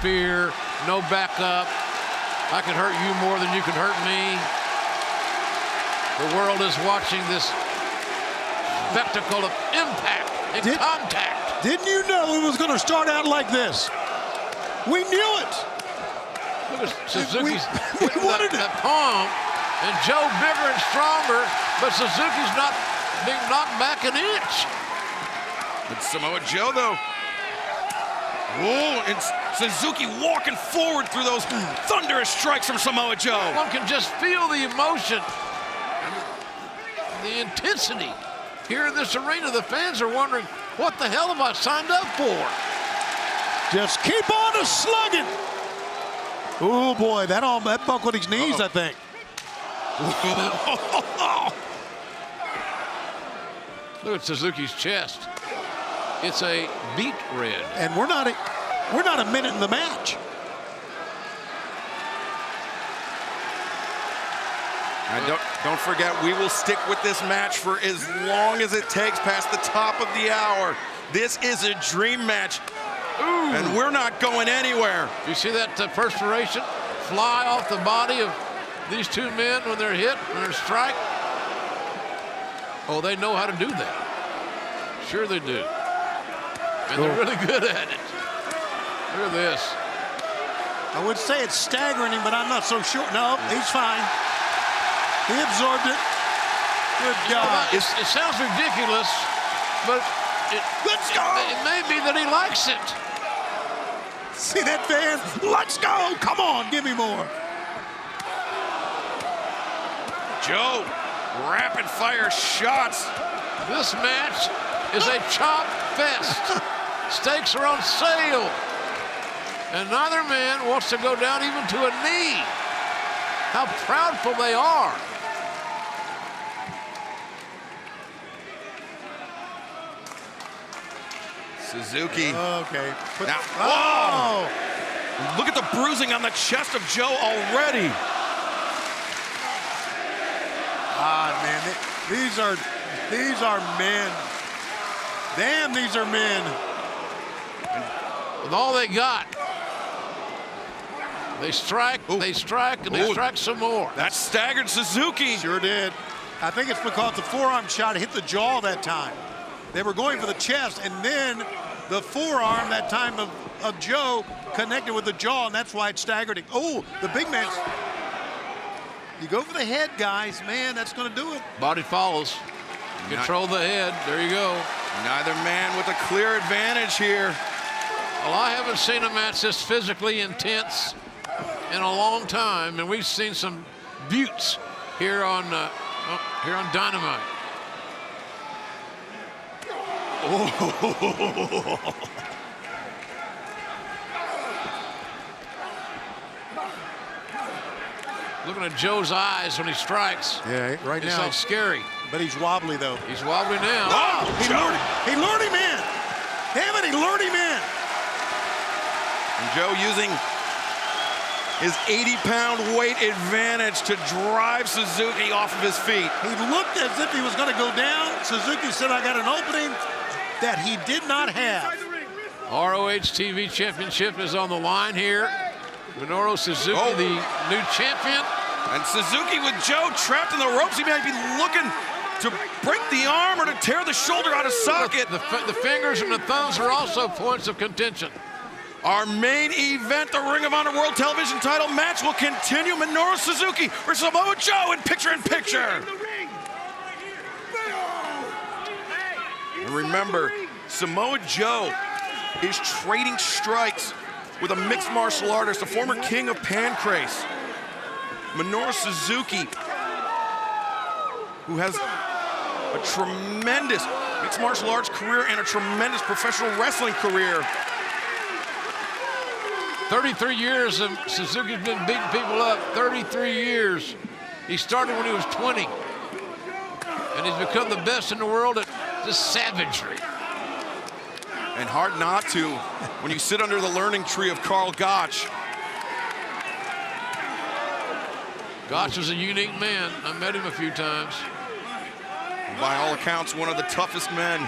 fear, no backup. I can hurt you more than you can hurt me. The world is watching this spectacle of impact and contact. Didn't you know it was going to start out like this? We knew it. Look at Suzuki's we wanted that palm, and Joe bigger and stronger, but Suzuki's not being knocked back an inch. But Samoa Joe, though. Whoa, and Suzuki walking forward through those thunderous strikes from Samoa Joe. One can just feel the emotion, the intensity. Here in this arena, the fans are wondering, what the hell have I signed up for? Just keep on slugging. Oh boy, that buckled his knees, I think. Look at Suzuki's chest. It's a beet red. And we're not a minute in the match. And don't forget, we will stick with this match for as long as it takes past the top of the hour. This is a dream match. Ooh. And we're not going anywhere. You see that perspiration fly off the body of these two men when they're hit, when they're strike? Oh, they know how to do that. Sure they do. And they're really good at it. Look at this. I would say it's staggering him, but I'm not so sure. No, he's fine. He absorbed it. Good God. Well, it sounds ridiculous, but let's go. It may be that he likes it. See that fan? Let's go. Come on, give me more. Joe, rapid fire shots. This match is a chop fest. Stakes are on sale. And neither man wants to go down even to a knee. How proudful they are. Suzuki. Okay. Now, whoa! Look at the bruising on the chest of Joe already. Man, these are men. Damn, these are men. With all they got, they strike, and they strike some more. That staggered Suzuki. Sure did. I think it's because the forearm shot hit the jaw that time. They were going for the chest, and then the forearm that time of Joe connected with the jaw, and that's why it staggered him. Oh, the big man. You go for the head, guys. Man, that's going to do it. Body follows. Control the head. There you go. Neither man with a clear advantage here. Well, I haven't seen a match this physically intense in a long time, and we've seen some buttes here on Dynamite. Oh. Looking at Joe's eyes when he strikes. Yeah, right now. It's like scary. But he's wobbly, though. He's wobbly now. Oh, he lured him in. Damn it, he lured him in. And Joe using his 80-pound weight advantage to drive Suzuki off of his feet. He looked as if he was going to go down. Suzuki said, I got an opening that he did not have. ROH TV Championship is on the line here. Minoru Suzuki, the new champion. And Suzuki with Joe trapped in the ropes. He might be looking to break the arm or to tear the shoulder out of socket. The fingers and the thumbs are also points of contention. Our main event, the Ring of Honor World Television title match, will continue. Minoru Suzuki versus Samoa Joe in picture-in-picture. And remember, Samoa Joe is trading strikes with a mixed martial artist, the former king of Pancrase. Minoru Suzuki, who has a tremendous mixed martial arts career and a tremendous professional wrestling career. 33 years of Suzuki's been beating people up, 33 years. He started when he was 20. And he's become the best in the world at just savagery. And hard not to when you sit under the learning tree of Karl Gotch. Gotch is a unique man. I met him a few times. By all accounts, one of the toughest men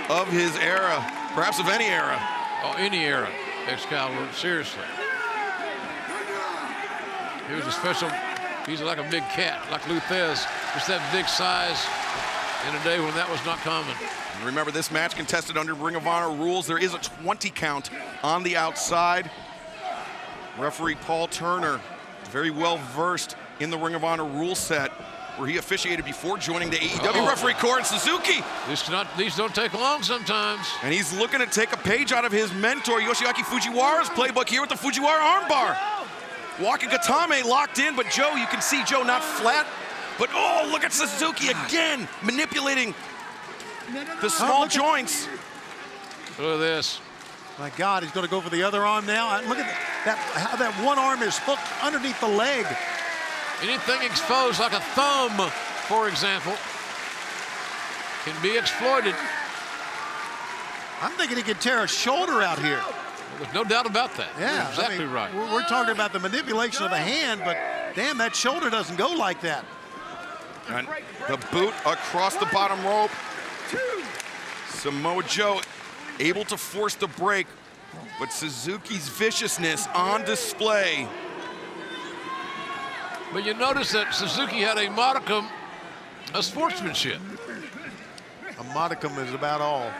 of his era, perhaps of any era. Oh, any era. Excalibur, seriously. He was a special, he's like a big cat, like Luthez, just that big size in a day when that was not common. And remember, this match contested under Ring of Honor rules. There is a 20 count on the outside. Referee Paul Turner, very well versed in the Ring of Honor rule set, where he officiated before joining the AEW referee corps in Suzuki. These don't take long sometimes. And he's looking to take a page out of his mentor, Yoshiaki Fujiwara's playbook here with the Fujiwara armbar. Waka Gatame locked in, but Joe, you can see Joe not flat. But oh, look at Suzuki again, manipulating the small joints. Look at this. My God, he's going to go for the other arm now. Look at that, how that one arm is hooked underneath the leg. Anything exposed, like a thumb, for example, can be exploited. I'm thinking he could tear a shoulder out here. There's no doubt about that. Yeah, you're exactly right. We're talking about the manipulation of the hand, but damn, that shoulder doesn't go like that. And the boot across the bottom rope. Samoa Joe able to force the break, but Suzuki's viciousness on display. But you notice that Suzuki had a modicum of sportsmanship. A modicum is about all.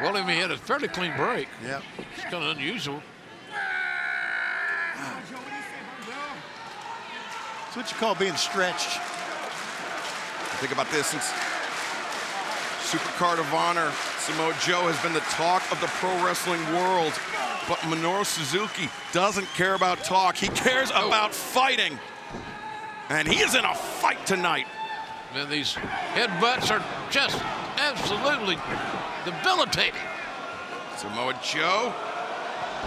Well, I mean, he had a fairly clean break. Yeah. It's kind of unusual. That's what you call being stretched. Think about this, since Supercard of Honor, Samoa Joe has been the talk of the pro wrestling world, but Minoru Suzuki doesn't care about talk. He cares about fighting. And he is in a fight tonight. Man, these headbutts are just absolutely debilitating. Samoa Joe,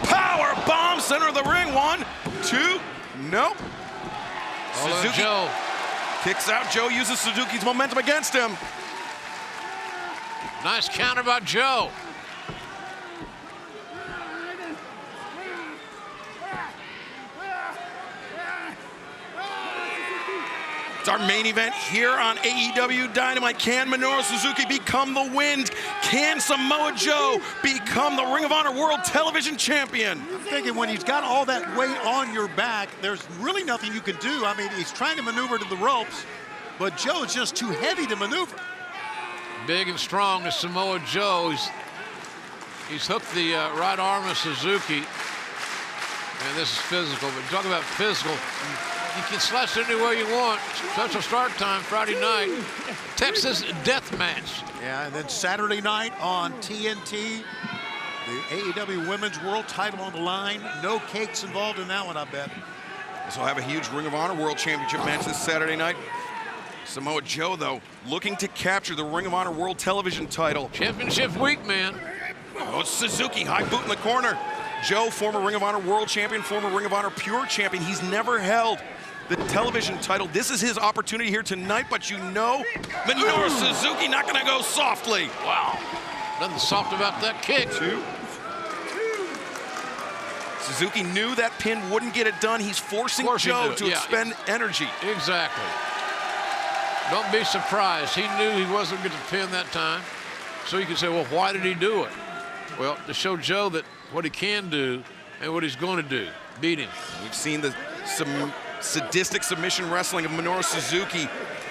power bomb, center of the ring. 1, 2, nope. Suzuki Joe kicks out. Joe uses Suzuki's momentum against him. Nice counter by Joe. It's our main event here on AEW Dynamite. Can Minoru Suzuki become the Wind? Can Samoa Joe become the Ring of Honor World Television Champion? I'm thinking when he's got all that weight on your back, there's really nothing you can do. I mean, he's trying to maneuver to the ropes, but Joe's just too heavy to maneuver. Big and strong is Samoa Joe. He's hooked the right arm of Suzuki. And this is physical, but talk about physical. You can slash it anywhere you want. Special start time Friday night. Texas Death Match. Yeah, and then Saturday night on TNT, the AEW Women's World Title on the line. No cakes involved in that one, I bet. So have a huge Ring of Honor World Championship match this Saturday night. Samoa Joe, though, looking to capture the Ring of Honor World Television title. Championship week, man. Oh, Suzuki, high boot in the corner. Joe, former Ring of Honor World Champion, former Ring of Honor Pure Champion. He's never held the television title. This is his opportunity here tonight, but you know, Minoru Suzuki not gonna go softly. Wow, nothing soft about that kick. 2. Suzuki knew that pin wouldn't get it done. He's forcing Joe to expend energy. Exactly. Don't be surprised. He knew he wasn't going to get the pin that time. So you can say, well, why did he do it? Well, to show Joe that what he can do and what he's going to do. Beat him. We've seen the sadistic submission wrestling of Minoru Suzuki.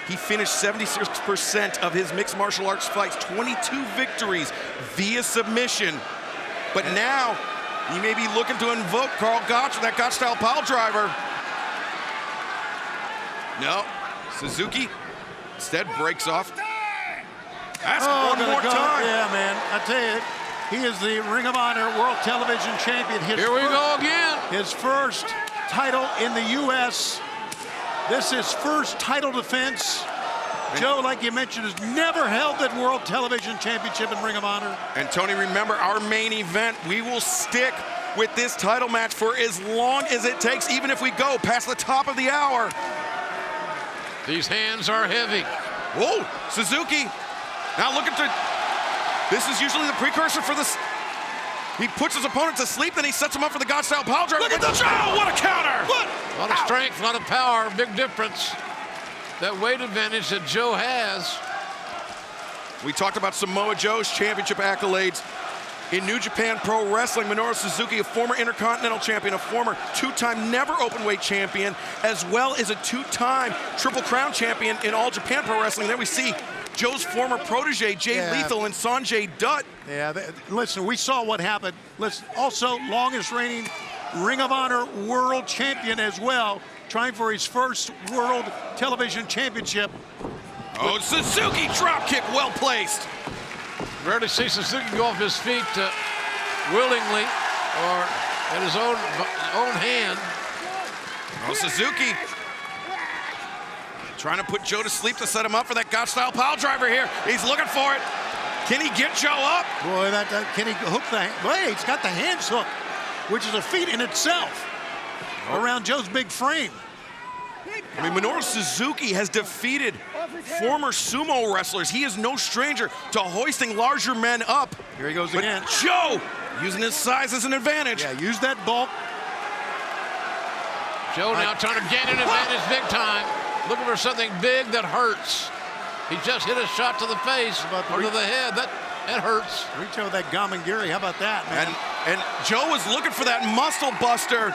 He finished 76% of his mixed martial arts fights, 22 victories via submission. But now, he may be looking to invoke Carl Gotch with that Gotch-style pile driver. No, Suzuki instead breaks off. Ask one more time. Yeah, man, I tell you, he is the Ring of Honor World Television Champion. Here we go again. His first title in the U.S. This is his first title defense. Joe, like you mentioned, has never held that World Television Championship in Ring of Honor. And Tony, remember our main event. We will stick with this title match for as long as it takes, even if we go past the top of the hour. These hands are heavy. Whoa, Suzuki. Now look at this is usually the precursor for this. He puts his opponent to sleep, then he sets him up for the God-style pile driver. Look at the Joe, what a counter! What? A lot of strength, a lot of power, big difference. That weight advantage that Joe has. We talked about Samoa Joe's championship accolades In New Japan Pro Wrestling, Minoru Suzuki, a former Intercontinental Champion, a former two-time never openweight champion, as well as a two-time Triple Crown champion in All Japan Pro Wrestling. Then we see Joe's former protege, Jay Lethal, and Sanjay Dutt. Yeah, listen, we saw what happened. Listen, also, longest reigning Ring of Honor World Champion as well, trying for his first World Television Championship. Oh, Suzuki dropkick, well placed. Rarely see Suzuki go off his feet willingly or at his own hand. Oh, Suzuki trying to put Joe to sleep to set him up for that God-style pile driver here. He's looking for it. Can he get Joe up? Boy, can he hook the hand? Boy, he's got the hands hooked, which is a feat in itself around Joe's big frame. I mean, Minoru Suzuki has defeated former sumo wrestlers. He is no stranger to hoisting larger men up. Here he goes But again. Joe using his size as an advantage. Yeah, use that bulk. Joe now trying to gain an advantage big time. Looking for something big that hurts. He just hit a shot to the face or to the head. That hurts. Reach over that Gamangiri. How about that, man? And Joe was looking for that muscle buster.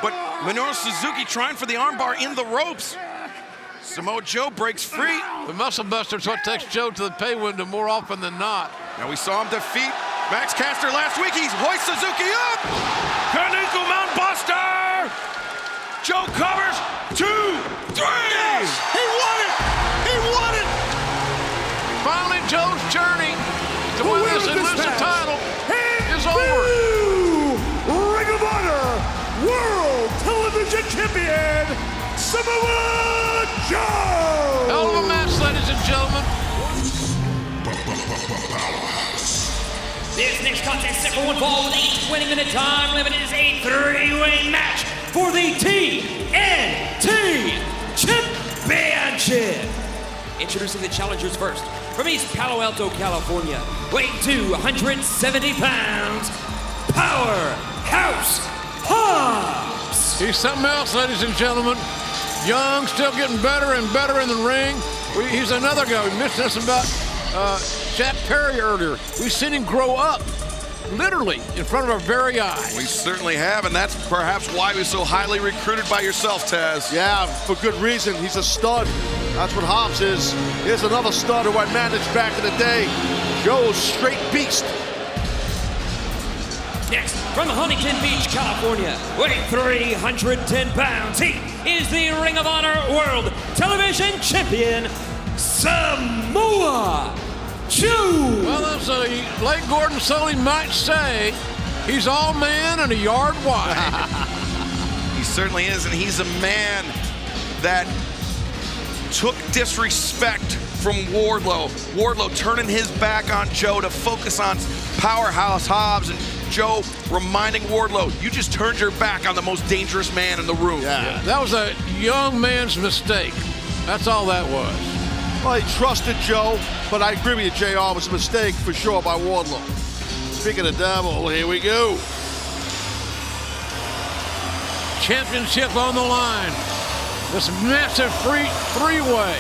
But Minoru Suzuki trying for the armbar in the ropes. Samoa Joe breaks free. The muscle buster is what takes Joe to the pay window more often than not. Now we saw him defeat Max Caster last week. He's hoist Suzuki up. Kaneko Mount Buster. Joe covers. 2, 3. Yes, he won it. He won it. Finally, Joe's journey to win this elusive title is over. Ring of Honor World Television Champion, Samoa Joe! Hell of a match, ladies and gentlemen. This next contest set for one fall with a 20-minute time limit is a three-way match for the TNT Championship. Introducing the challengers first. From East Palo Alto, California, weighing 270 pounds, Powerhouse Hobbs. He's something else, ladies and gentlemen. Young, still getting better and better in the ring. He's another guy. We mentioned this about Jack Perry earlier. We've seen him grow up, literally, in front of our very eyes. We certainly have, and that's perhaps why he was so highly recruited by yourself, Taz. Yeah, for good reason. He's a stud. That's what Hobbs is. Here's another stud who I managed back in the day. Joe's straight beast. Next, from Huntington Beach, California, weighing 310 pounds, he is the Ring of Honor World Television Champion, Samoa Joe. Well, as late Gordon Sully might say, he's all man and a yard wide. He certainly is, and he's a man that took disrespect from Wardlow. Wardlow turning his back on Joe to focus on Powerhouse Hobbs, and Joe reminding Wardlow, you just turned your back on the most dangerous man in the room. Yeah, that was a young man's mistake. That's all that was. Well, he trusted Joe, but I agree with you, JR. It was a mistake for sure by Wardlow. Speaking of devil, here we go. Championship on the line. This massive three-way.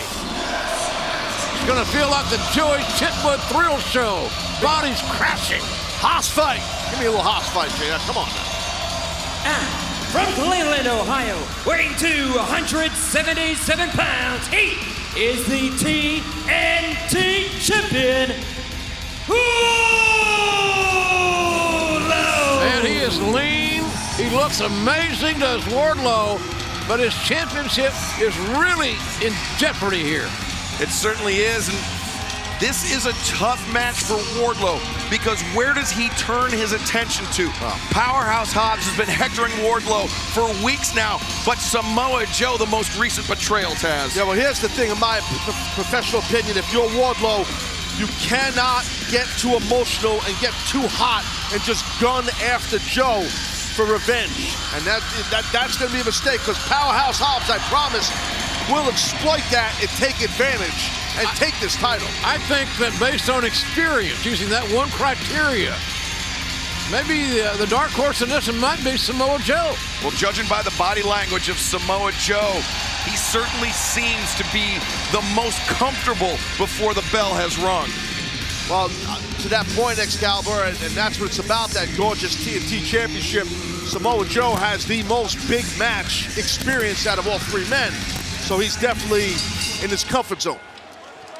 It's gonna feel like the Joey Chitwood Thrill Show. Bodies crashing. Hoss fight. Give me a little Hoss fight, JR. Come on now. And from Cleveland, Ohio, weighing 277 pounds, he is the TNT Champion, Wardlow. And he is lean. He looks amazing, does Wardlow, but his championship is really in jeopardy here. It certainly is, and this is a tough match for Wardlow because where does he turn his attention to? Powerhouse Hobbs has been hectoring Wardlow for weeks now, but Samoa Joe, the most recent betrayal, Taz. Yeah, well, here's the thing, in my professional opinion, if you're Wardlow, you cannot get too emotional and get too hot and just gun after Joe for revenge. And that's going to be a mistake because Powerhouse Hobbs, I promise, will exploit that and take advantage and take this title. I think that based on experience, using that one criteria, maybe the dark horse in this one might be Samoa Joe. Well, judging by the body language of Samoa Joe, he certainly seems to be the most comfortable before the bell has rung. Well, to that point, Excalibur, and that's what it's about, that gorgeous TNT Championship. Samoa Joe has the most big match experience out of all three men, so he's definitely in his comfort zone.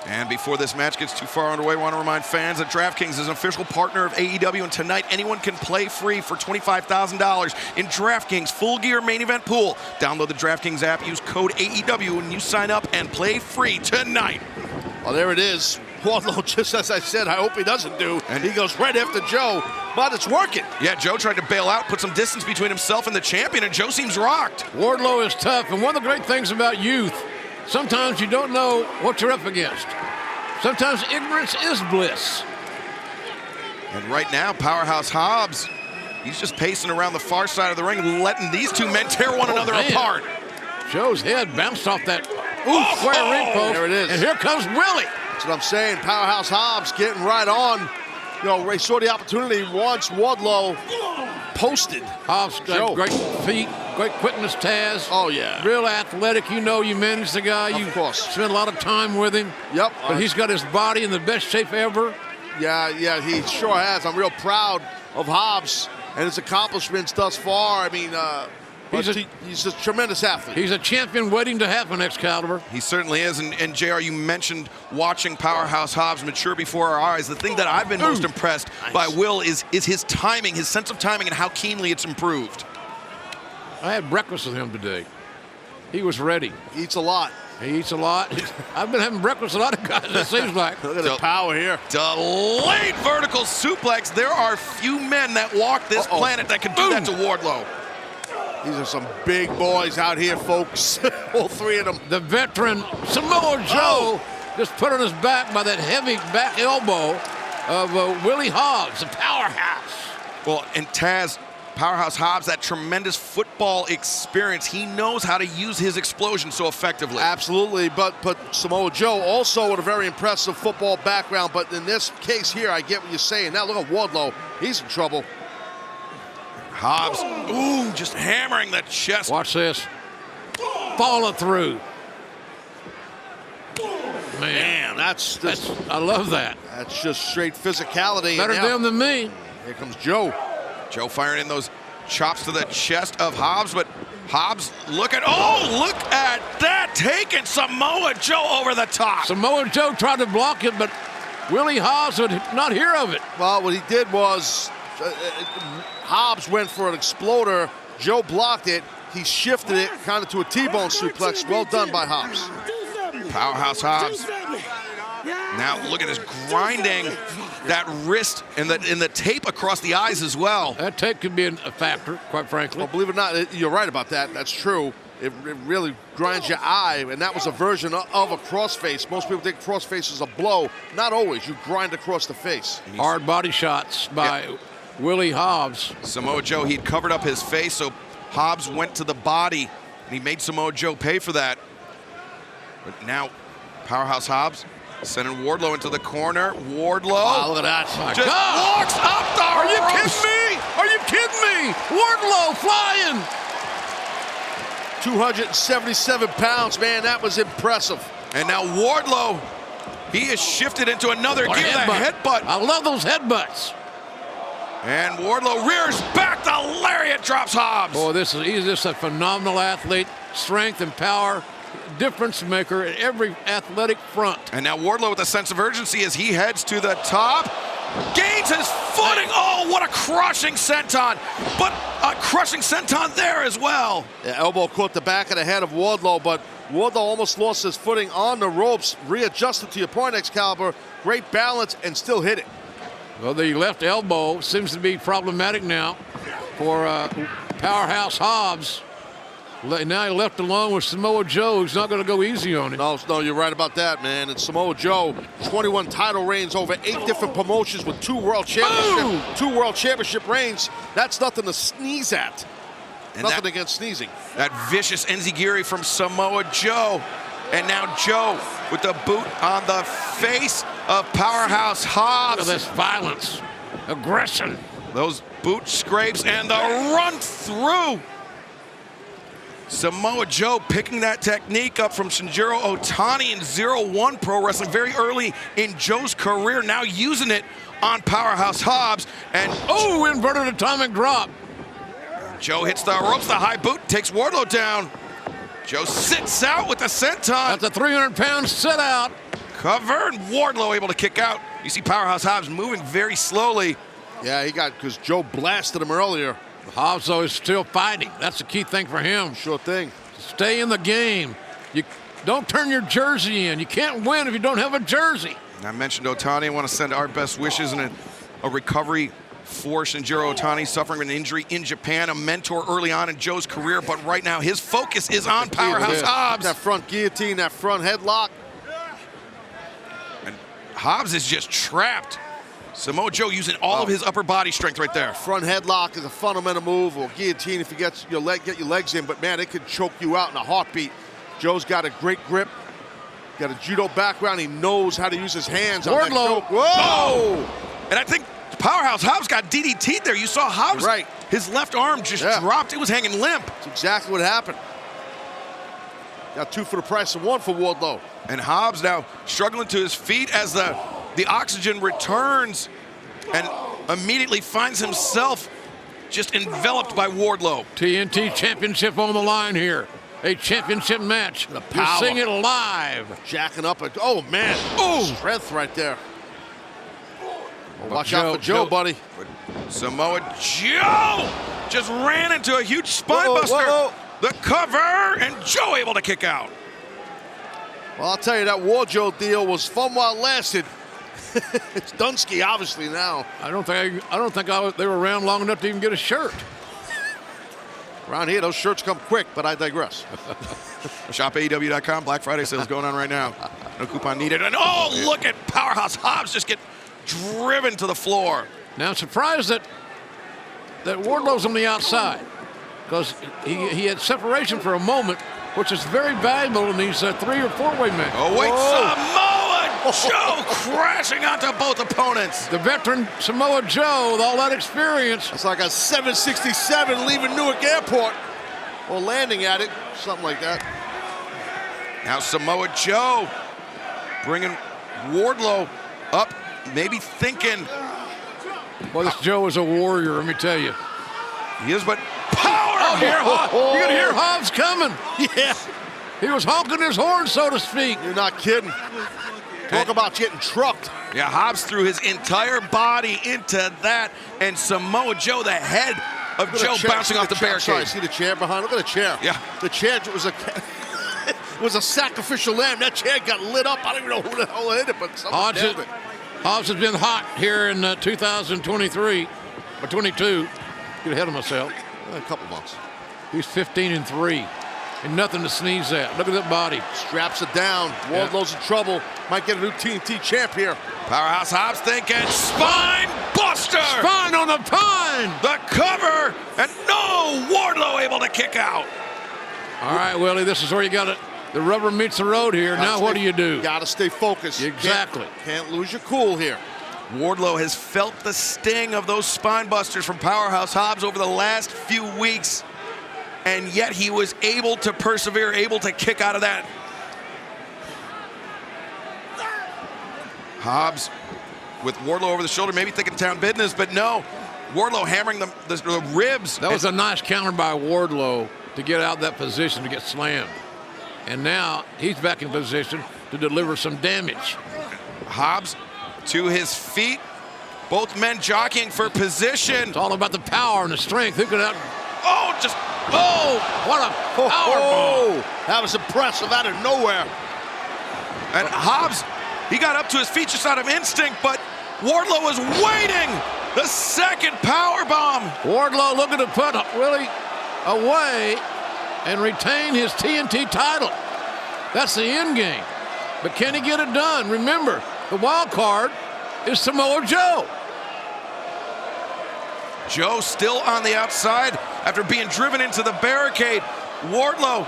And before this match gets too far underway, I want to remind fans that DraftKings is an official partner of AEW, and tonight anyone can play free for $25,000 in DraftKings Full Gear Main Event Pool. Download the DraftKings app, use code AEW when you sign up, and play free tonight. Well, there it is. Wardlow, just as I said, I hope he doesn't do. And he goes right after Joe, but it's working. Yeah, Joe tried to bail out, put some distance between himself and the champion, and Joe seems rocked. Wardlow is tough, and one of the great things about youth, sometimes you don't know what you're up against. Sometimes ignorance is bliss. And right now, Powerhouse Hobbs, he's just pacing around the far side of the ring, letting these two men tear one another apart. Joe's head bounced off that square ring post. There it is. And here comes Willie. That's what I'm saying. Powerhouse Hobbs getting right on. You know, Ray saw the opportunity once Wardlow posted. Hobbs got great feet, great quickness, Taz. Oh, yeah. Real athletic. You know, you manage the guy. Of course. Spend a lot of time with him. Yep. But he's got his body in the best shape ever. Yeah, he sure has. I'm real proud of Hobbs and his accomplishments thus far. I mean, he's a tremendous athlete. He's a champion waiting to happen, Excalibur. He certainly is. And JR, you mentioned watching Powerhouse Hobbs mature before our eyes. The thing that I've been most impressed by Will is his timing, his sense of timing, and how keenly it's improved. I had breakfast with him today. He was ready. He eats a lot. He eats a lot. I've been having breakfast with a lot of guys, it seems like. Look at the power here. Delayed vertical suplex. There are few men that walk this planet that can do that to Wardlow. These are some big boys out here, folks. All three of them. The veteran Samoa Joe just put on his back by that heavy back elbow of Willie Hobbs, the powerhouse. Well, and Taz, Powerhouse Hobbs, that tremendous football experience. He knows how to use his explosion so effectively. Absolutely, but Samoa Joe also with a very impressive football background. But in this case here, I get what you're saying. Now look at Wardlow. He's in trouble. Hobbs, just hammering the chest. Watch this. Falling through. Man, that's I love that. That's just straight physicality. Better them than me. Here comes Joe. Joe firing in those chops to the chest of Hobbs, but Hobbs, look at that, taking Samoa Joe over the top. Samoa Joe tried to block it, but Willie Hobbs would not hear of it. Well, what he did was Hobbs went for an exploder. Joe blocked it. He shifted it kind of to a T-bone suplex. Well done by Hobbs. Powerhouse Hobbs. Now look at this grinding that wrist and the tape across the eyes as well. That tape could be a factor, quite frankly. Well, believe it or not, you're right about that. That's true. It really grinds your eye, and that was a version of a crossface. Most people think crossface is a blow. Not always. You grind across the face. Hard body shots by Willie Hobbs. Samoa Joe, he'd covered up his face, so Hobbs went to the body, and he made Samoa Joe pay for that. But now, Powerhouse Hobbs sending Wardlow into the corner. Wardlow. Wow, look at that. Just walks up the Are you ropes. kidding me? Are you kidding me? Wardlow flying. 277 pounds, man. That was impressive. And now Wardlow, he is shifted into another gear. The headbutt. I love those headbutts. And Wardlow rears back. The lariat drops Hobbs. Boy, he's just a phenomenal athlete. Strength and power. Difference maker at every athletic front. And now Wardlow with a sense of urgency as he heads to the top. Gains his footing. Oh, what a crushing senton. But a crushing senton there as well. The elbow caught the back of the head of Wardlow, but Wardlow almost lost his footing on the ropes. Readjusted to your point, Excalibur. Great balance and still hit it. Well, the left elbow seems to be problematic now for Powerhouse Hobbs. Now he left alone with Samoa Joe, who's not going to go easy on him. No, you're right about that, man. And Samoa Joe, 21 title reigns over 8 different promotions with 2 world championship reigns. That's nothing to sneeze at. And nothing against sneezing. That vicious enziguri from Samoa Joe. And now Joe with the boot on the face of Powerhouse Hobbs. Look at this violence, aggression. Those boot scrapes and the run through. Samoa Joe picking that technique up from Shinjiro Otani in 0-1 Pro Wrestling very early in Joe's career, now using it on Powerhouse Hobbs. And inverted atomic drop. Joe hits the ropes, the high boot, takes Wardlow down. Joe sits out with the senton. That's a 300-pound sit out. Cover, and Wardlow able to kick out. You see Powerhouse Hobbs moving very slowly. Yeah, he got, because Joe blasted him earlier. Hobbs, though, is still fighting. That's the key thing for him. Sure thing. Stay in the game. You don't turn your jersey in. You can't win if you don't have a jersey. I mentioned Otani. I want to send our best wishes and a recovery for Shinjiro Otani, suffering an injury in Japan, a mentor early on in Joe's career, but right now his focus is on Powerhouse Hobbs. That front guillotine, that front headlock. And Hobbs is just trapped. Samoa Joe using all of his upper body strength right there. Front headlock is a fundamental move, or guillotine if you get your legs in, but man, it could choke you out in a heartbeat. Joe's got a great grip, got a judo background. He knows how to use his hands on that choke. Whoa! And I think Powerhouse Hobbs got DDT'd there. You saw Hobbs, right. His left arm just dropped. It was hanging limp. That's exactly what happened. Got 2 for the price of 1 for Wardlow. And Hobbs now struggling to his feet as the oxygen returns and immediately finds himself just enveloped by Wardlow. TNT Championship on the line here. A championship match. The power. You're seeing it live. Jacking up. Oh, man. Oh! Strength right there. Watch out for Joe, buddy. Samoa Joe just ran into a huge spine buster. The cover, and Joe able to kick out. Well, I'll tell you, that Wardlow deal was fun while it lasted. It's Dunsky, obviously, now. I don't think they were around long enough to even get a shirt. Around here, those shirts come quick, but I digress. Shop AEW.com. Black Friday sales going on right now. No coupon needed. And look at Powerhouse Hobbs just get driven to the floor. Now, I'm surprised that Wardlow's on the outside, because he had separation for a moment, which is very valuable in these 3- or 4-way matches. Oh, wait, Samoa Joe crashing onto both opponents. The veteran Samoa Joe with all that experience. It's like a 767 leaving Newark Airport, or landing at it, something like that. Now Samoa Joe bringing Wardlow up, maybe thinking. Well, this Joe is a warrior, let me tell you. He is, but power! You can hear Hobbs coming. Yeah. He was honking his horn, so to speak. You're not kidding. Talk about getting trucked. Yeah, Hobbs threw his entire body into that, and Samoa Joe, the head of Joe, bouncing off the barricade. Sorry, see the chair behind? Look at the chair. Yeah. The chair was a sacrificial lamb. That chair got lit up. I don't even know who the hell hit it, but someone nailed it. Hobbs has been hot here in 2023, or 22. Get ahead of myself. A couple months. He's 15-3, and nothing to sneeze at. Look at that body. Straps it down. Wardlow's in trouble. Might get a new TNT champ here. Powerhouse Hobbs thinking spine buster. Spine on the pine. The cover, and no, Wardlow able to kick out. All right, Willie, this is where you got it. The rubber meets the road here. Now what do you do? Got to stay focused. Exactly. Can't lose your cool here. Wardlow has felt the sting of those spine busters from Powerhouse Hobbs over the last few weeks, and yet he was able to persevere, able to kick out of that. Hobbs with Wardlow over the shoulder, maybe thinking town business, but no. Wardlow hammering the ribs. That was a nice counter by Wardlow to get out of that position to get slammed. And now he's back in position to deliver some damage. Hobbs to his feet. Both men jockeying for position. It's all about the power and the strength. Who could out? What a power bomb. That was impressive out of nowhere. And Hobbs, he got up to his feet just out of instinct, but Wardlow was waiting. The second power bomb. Wardlow looking to put Willie away and retain his TNT title. That's the end game. But can he get it done? Remember, the wild card is Samoa Joe. Joe still on the outside after being driven into the barricade. Wardlow,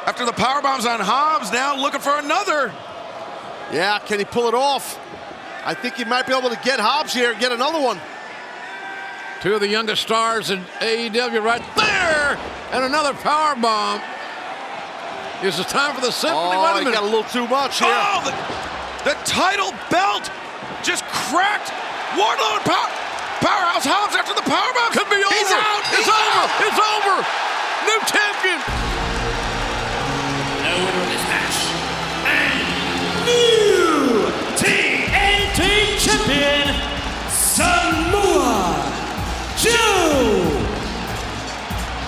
after the power bombs on Hobbs, now looking for another. Yeah, can he pull it off? I think he might be able to get Hobbs here and get another one. Two of the youngest stars in AEW right there, and another power bomb. Is it time for the symphony? Oh, Wait a he minute. got a little too much here. Oh, the title belt just cracked. Wardlow and Powerhouse Hobbs after the powerbomb. Could be over. He's out. It's over. It's over. New champion. The winner of this match, and new TNT champion, Samoa Joe.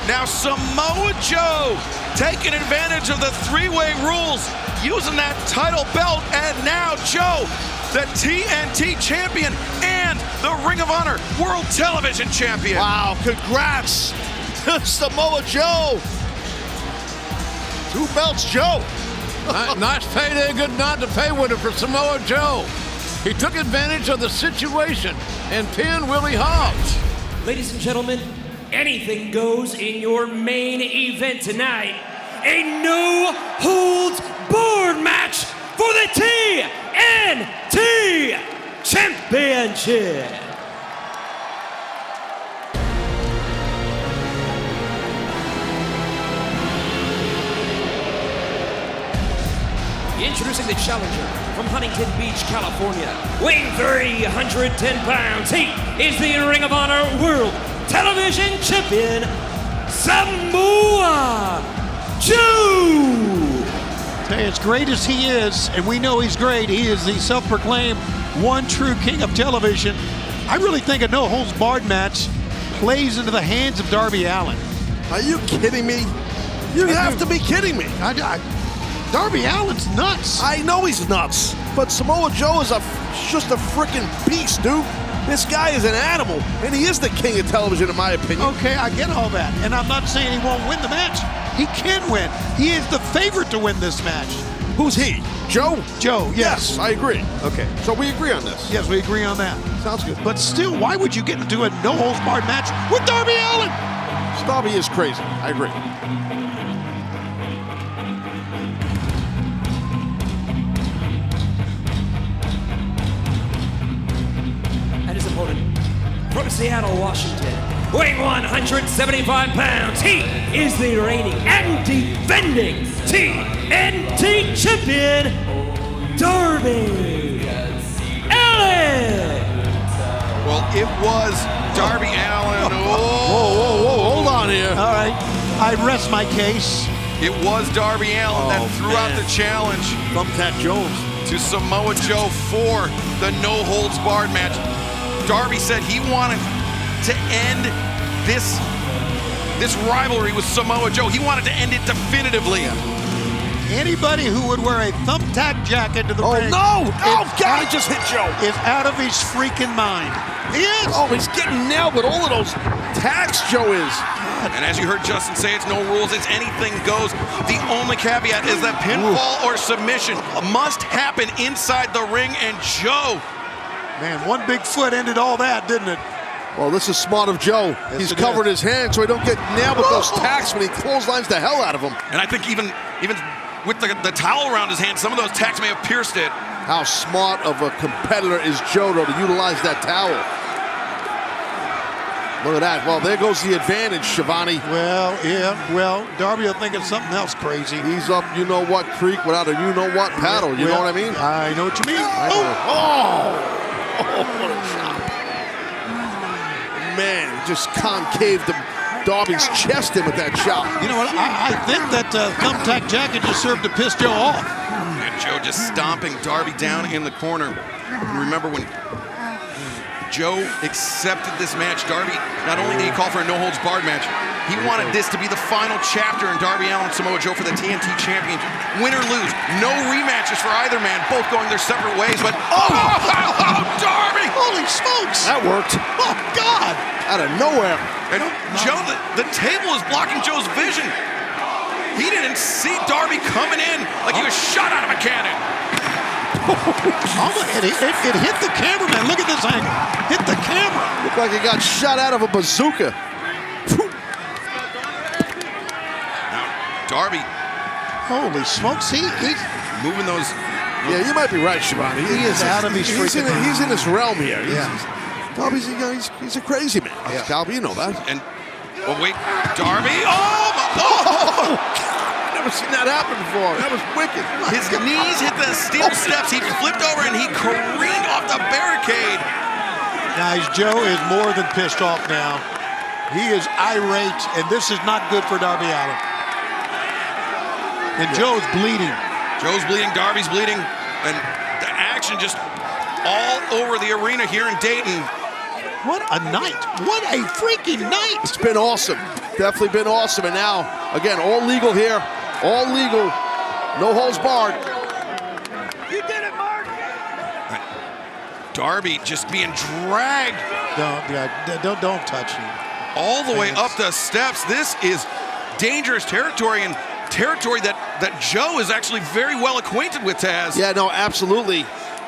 Now Samoa Joe taking advantage of the three-way rules, using that title belt, and now Joe, the TNT champion and the Ring of Honor World Television champion. Wow, congrats to Samoa Joe. 2 belts, Joe. Nice payday, good nod to pay winner for Samoa Joe. He took advantage of the situation and pinned Willie Hobbs. Ladies and gentlemen, anything goes in your main event tonight. A no-holds-barred match for the TNT Championship. Introducing the challenger from Huntington Beach, California, weighing 310 pounds. He is the Ring of Honor World Television Champion, Samoa Joe. Hey, as great as he is, and we know he's great, he is the self-proclaimed one true king of television. I really think a no-holds-barred match plays into the hands of Darby Allin. Are you kidding me? You have to be kidding me. Darby Allin's nuts. I know he's nuts, but Samoa Joe is just a freaking beast, dude. This guy is an animal, and he is the king of television, in my opinion. Okay, I get all that, and I'm not saying he won't win the match. He can win. He is the favorite to win this match. Who's he? Joe? Joe, yes. I agree. Okay, so we agree on this. Yes, we agree on that. Sounds good. But still, why would you get into a no-holds-barred match with Darby Allin? Darby is crazy. I agree. And his opponent from Seattle, Washington, weighing 175 pounds, he is the reigning and defending TNT champion, Darby Allin. Well, it was Darby Allin. Whoa, hold on here. All right, I rest my case. It was Darby Allin that threw out the challenge Thumbtack Jones. to Samoa Joe for the no-holds-barred match. Darby said he wanted to end this rivalry with Samoa Joe. He wanted to end it definitively. Anybody who would wear a thumbtack jacket to the ring No! Oh, God, he just hit Joe. is out of his freaking mind. He is. Oh, he's getting nailed with all of those tags, Joe is. And as you heard Justin say, it's no rules, it's anything goes. The only caveat is that pinfall or submission must happen inside the ring, and Joe. Man, one big foot ended all that, didn't it? Well, this is smart of Joe. He's it covered is. his hands so he don't get nailed with those tacks when he clotheslines the hell out of him. And I think even with the towel around his hand, some of those tacks may have pierced it. How smart of a competitor is Joe, though, to utilize that towel. Look at that. Well, there goes the advantage, Shivani. Well, yeah. Well, Darby will think of something else crazy. He's up you-know-what creek without a you-know-what paddle. You know what I mean? I know what you mean. Oh, what a shot. Man, just concaved Darby's chest in with that shot. You know what? I think that thumbtack jacket just served to piss Joe off. And Joe just stomping Darby down in the corner. Remember when Joe accepted this match, Darby, not only did he call for a no-holds-barred match, he wanted this to be the final chapter in Darby Allin and Samoa Joe for the TNT Championship. Win or lose, no rematches for either man, both going their separate ways, but Darby! Holy smokes! That worked. Oh, God! Out of nowhere. And Joe, the table is blocking Joe's vision. He didn't see Darby coming in like he was shot out of a cannon. It hit the cameraman. Look at this angle. Hit the camera. Looked like he got shot out of a bazooka. Now, Darby Holy smokes. He's moving those. Yeah, you might be right, Shivani. He is out of his freaking mind. He's in his realm here. Yeah. Darby's he's a crazy man. Darby, you know that. And, oh, wait, Darby. Oh, my. Oh! never seen that happen before. That was wicked. His knees hit the steel steps. He flipped over and he careened off the barricade. Guys, Joe is more than pissed off now. He is irate, and this is not good for Darby Allin. And Joe's bleeding. Joe's bleeding, Darby's bleeding, and the action just all over the arena here in Dayton. What a night. What a freaking night. It's been awesome. Definitely been awesome. And now, again, all legal here. All legal. No holds barred. You did it, Mark. Darby just being dragged. Don't touch him. All the way up the steps. This is dangerous territory, and territory that Joe is actually very well acquainted with, Taz. Yeah, no, absolutely.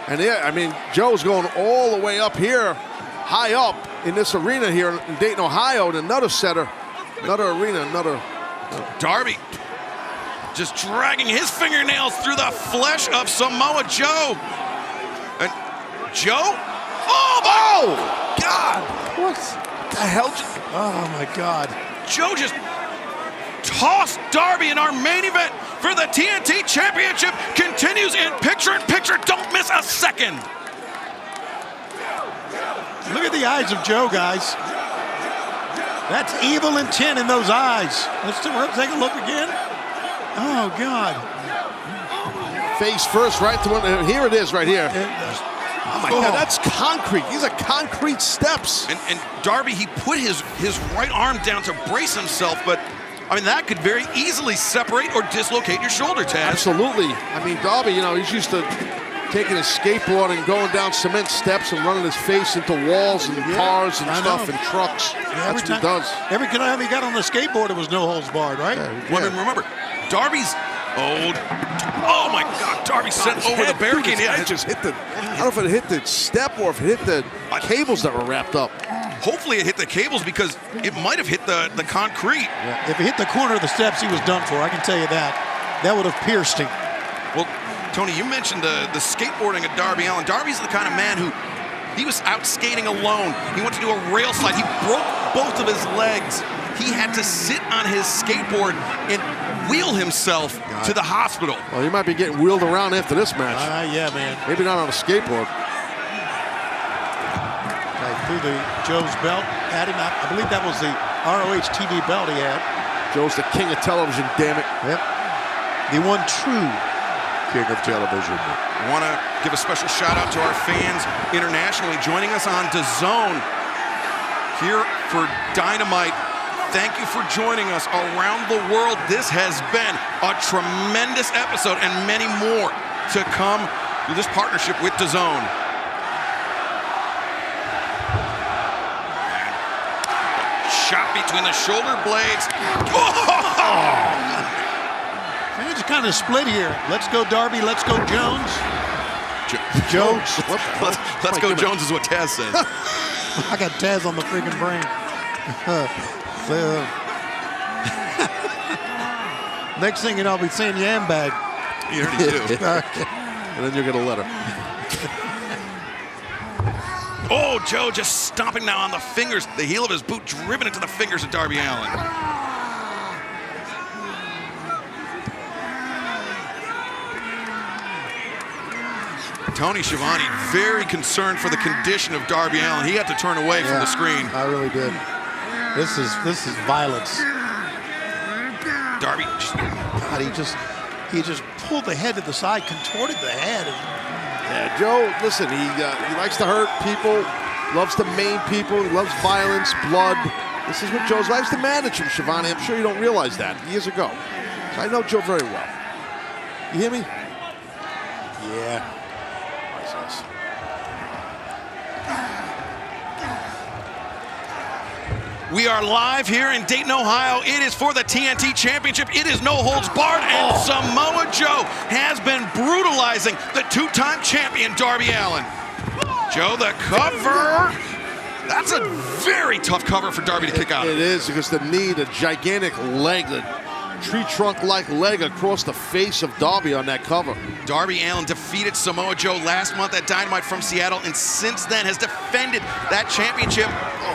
And yeah, I mean, Joe's going all the way up here, high up in this arena here in Dayton, Ohio, in another center, another arena, another. Darby just dragging his fingernails through the flesh of Samoa Joe. And Joe? Oh, my God! What the hell? Oh, my God. Joe just tossed Darby in our main event for the TNT Championship. Continues in picture-in-picture. Don't miss a second. Look at the eyes of Joe, guys. That's evil intent in those eyes. Let's take a look again. Oh, God. Face first, right to one. Here it is, right here. Oh, my God, that's concrete. These are concrete steps. And Darby, he put his right arm down to brace himself, but I mean, that could very easily separate or dislocate your shoulder, Taz. Absolutely. I mean, Darby, you know, he's used to taking his skateboard and going down cement steps and running his face into walls and cars and stuff and trucks. That's what he does. Every time he got on the skateboard, it was no holds barred, right? Well, I mean, remember, Darby's oh my God, Darby sent over the barricade. Yeah, it just hit the, I don't know if it hit the step or if it hit the cables that were wrapped up. Hopefully it hit the cables because it might have hit the concrete. Yeah. If it hit the corner of the steps, he was done for. I can tell you that. That would have pierced him. Well, Tony, you mentioned the skateboarding of Darby Allin. Darby's the kind of man who, he was out skating alone. He went to do a rail slide. He broke both of his legs. He had to sit on his skateboard and wheel himself to the hospital. Well, he might be getting wheeled around after this match. Yeah, man. Maybe not on a skateboard. Through the Joe's belt at him. I believe that was the ROH TV belt he had. Joe's the king of television, damn it. Yep. The one true king of television. I want to give a special shout out to our fans internationally joining us on DAZN here for Dynamite. Thank you for joining us around the world. This has been a tremendous episode and many more to come through this partnership with DAZN. Shot between the shoulder blades. It's kind of split here. Let's go Darby, let's go Jones. Jones? Let's go Jones is what Taz says. I got Taz on the freaking brain. Next thing you know, I'll be saying yam bag. You already do. And then you'll get a letter. Oh, Joe just stomping now on the fingers. The heel of his boot driven into the fingers of Darby Allin. Tony Schiavone very concerned for the condition of Darby Allin. He had to turn away from the screen. I really did. This is violence. Darby, God, he just pulled the head to the side, contorted the head. Yeah, Joe, listen, he likes to hurt people, loves to maim people, he loves violence, blood. This is what Joe's likes to manage him, Schiavone. I'm sure you don't realize that years ago. So I know Joe very well. You hear me? Yeah. We are live here in Dayton, Ohio. It is for the TNT Championship. It is no holds barred, and Samoa Joe has been brutalizing the two-time champion, Darby Allin. Joe, the cover. That's a very tough cover for Darby to kick out of. It is, because the knee, the gigantic leg that tree trunk-like leg across the face of Darby on that cover. Darby Allin defeated Samoa Joe last month at Dynamite from Seattle, and since then has defended that championship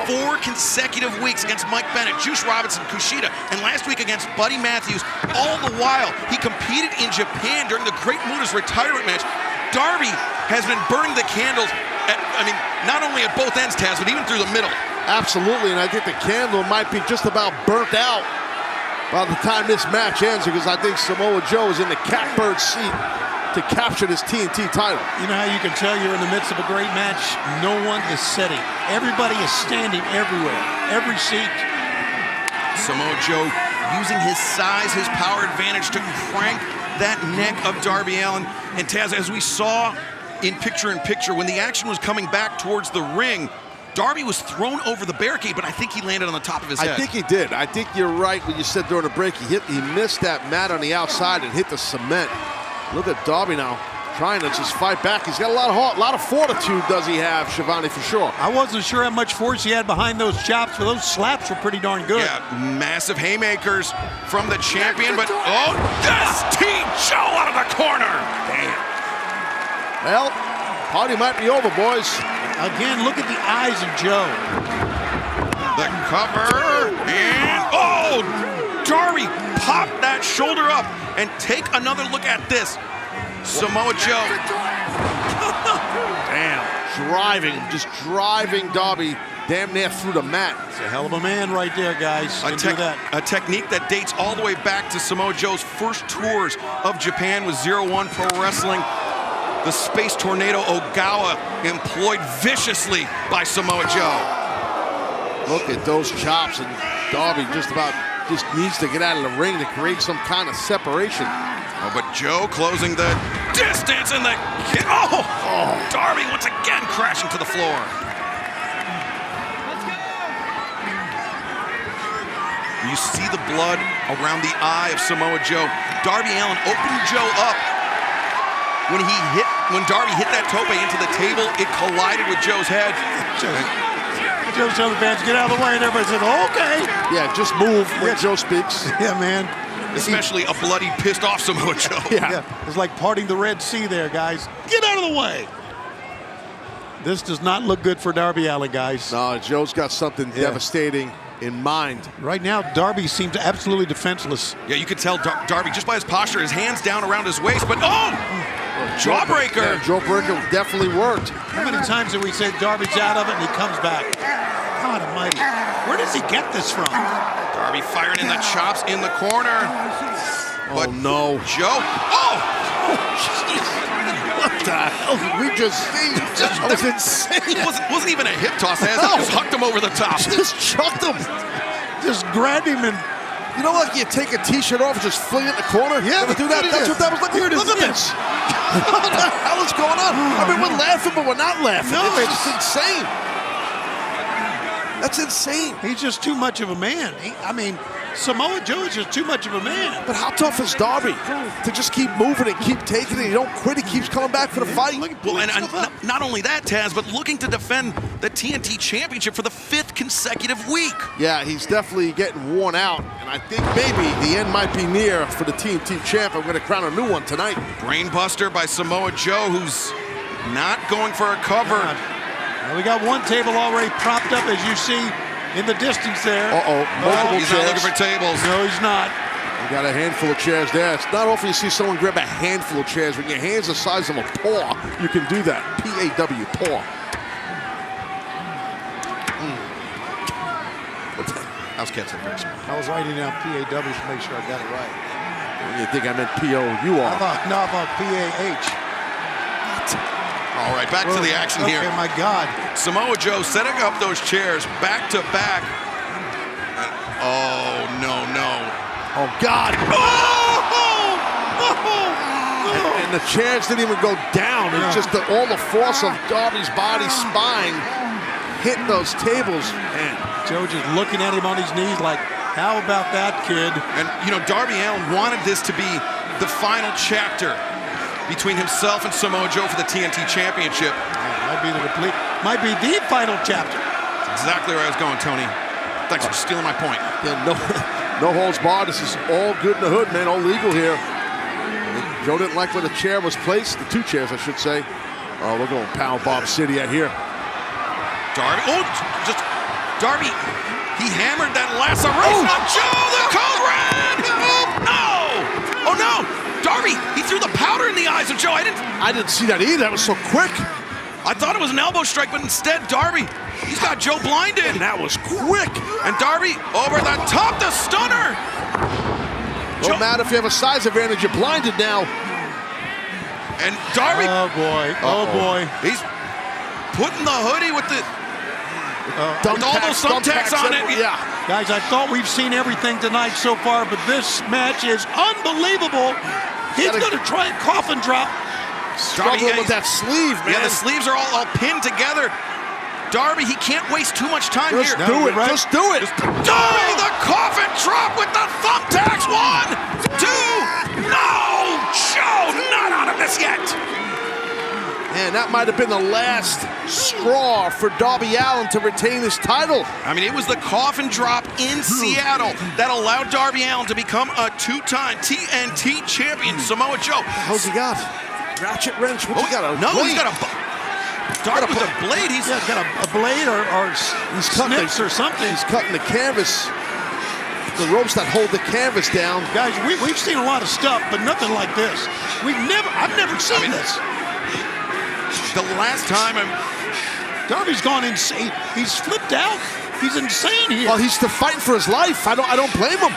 4 consecutive weeks against Mike Bennett, Juice Robinson, Kushida, and last week against Buddy Matthews. All the while, he competed in Japan during the Great Muta's retirement match. Darby has been burning the candles at, not only at both ends, Taz, but even through the middle. Absolutely, and I think the candle might be just about burnt out by the time this match ends, because I think Samoa Joe is in the catbird seat to capture this TNT title. You know how you can tell you're in the midst of a great match? No one is sitting. Everybody is standing everywhere, every seat. Samoa Joe using his size, his power advantage to crank that neck of Darby Allin. And Taz, as we saw in picture-in-picture, when the action was coming back towards the ring, Darby was thrown over the barricade, but I think he landed on the top of his head. I think he did. I think you're right when you said during the break, he missed that mat on the outside and hit the cement. Look at Darby now, trying to just fight back. He's got a lot of heart, a lot of fortitude does he have, Shivani, for sure. I wasn't sure how much force he had behind those chops, but those slaps were pretty darn good. Yeah, massive haymakers from the champion, but ST Joe out of the corner. Damn. Well, party might be over, boys. Again, look at the eyes of Joe. The cover, and Darby popped that shoulder up, and take another look at this. Samoa Joe. Damn, just driving Darby damn near through the mat. It's a hell of a man right there, guys. A technique that dates all the way back to Samoa Joe's first tours of Japan with 01 Pro Wrestling. The Space Tornado Ogawa employed viciously by Samoa Joe. Look at those chops, and Darby just needs to get out of the ring to create some kind of separation. Oh, but Joe closing the distance and the kick. Darby once again crashing to the floor. You see the blood around the eye of Samoa Joe. Darby Allin opened Joe up. When Darby hit that tope into the table, it collided with Joe's head. Joe's telling the fans, get out of the way, and everybody said, okay. Yeah, just move when Joe speaks. Yeah, man. Especially a bloody, pissed off Samoa Joe. Yeah. It's like parting the Red Sea there, guys. Get out of the way. This does not look good for Darby Allin, guys. No, Joe's got something devastating in mind. Right now, Darby seems absolutely defenseless. Yeah, you could tell Darby just by his posture, his hands down around his waist, but jawbreaker. Yeah, jawbreaker definitely worked. How many times did we say Darby's out of it and he comes back? God almighty. Where does he get this from? Darby firing in the chops in the corner. But no. Joe. What the hell did we just see? That was insane. It wasn't even a hip toss, as he just hucked him over the top. Just chucked him. Just grabbed him and... You know, like you take a t-shirt off and just fling it in the corner? Yeah, ever do that? That's what that was like. Look at this. What the hell is going on? I mean, we're laughing, but we're not laughing. No, it's insane. That's insane. He's just too much of a man. Samoa Joe is just too much of a man. But how tough is Darby to just keep moving and keep taking it? He don't quit. He keeps coming back for the fight. Well, and not only that, Taz, but looking to defend the TNT Championship for the 5th consecutive week. Yeah, he's definitely getting worn out. And I think maybe the end might be near for the TNT Champ. I'm going to crown a new one tonight. Brainbuster by Samoa Joe, who's not going for a cover. Well, we got one table already propped up, as you see in the distance there. Multiple he's chairs. not looking for tables. No, he's not. We got a handful of chairs there. It's not often you see someone grab a handful of chairs. When your hand's the size of a paw, you can do that. P-A-W, paw. How's Ketchup? I was writing down P-A-W to make sure I got it right. You think I meant P-O-U-R. I thought P-A-H. All right, back to the action here. Oh, my God. Samoa Joe setting up those chairs back to back. No. Oh, God. And the chairs didn't even go down. It's just all the force of Darby's body, spine, hit those tables. Man. Joe just looking at him on his knees like, how about that, kid? And, Darby Allin wanted this to be the final chapter between himself and Samoa Joe for the TNT Championship. Might be the final chapter. That's exactly where I was going, Tony. Thanks for stealing my point. Yeah, No holds barred. This is all good in the hood, man. All legal here. Joe didn't like where the chair was placed. The two chairs, I should say. Oh, we're going Pound Bomb City out here. Darby, Darby, he hammered that laceration on Joe, the code red! Oh no! Darby, he threw the powder in the eyes of Joe. I didn't see that either. That was so quick. I thought it was an elbow strike, but instead, Darby, he's got Joe blinded. And that was quick. And Darby, over the top, the stunner. Don't matter if you have a size advantage, you're blinded now. And Darby. Oh boy. He's putting the hoodie with the with all those thumbtacks on it. Yeah. Guys, I thought we've seen everything tonight so far, but this match is unbelievable. He's going to try a coffin drop. Struggling with that sleeve, man. Yeah, the sleeves are all pinned together. Darby, he can't waste too much time here. Just do it. Right? Just do it. Darby, the coffin drop with the thumbtacks. 1, 2. No, Joe, not out of this yet. Man, that might have been the last straw for Darby Allin to retain his title. I mean, it was the coffin drop in Seattle that allowed Darby Allin to become a 2-time TNT champion. Samoa Joe. How's he got? Ratchet wrench? What's he got? He's got a Darby with a blade. He's got a blade or he's snips or something. He's cutting the canvas. The ropes that hold the canvas down. Guys, we've seen a lot of stuff, but nothing like this. I've never seen this. The last time Darby's gone insane. He's flipped out. He's insane here. Well, he's still fighting for his life. I don't blame him.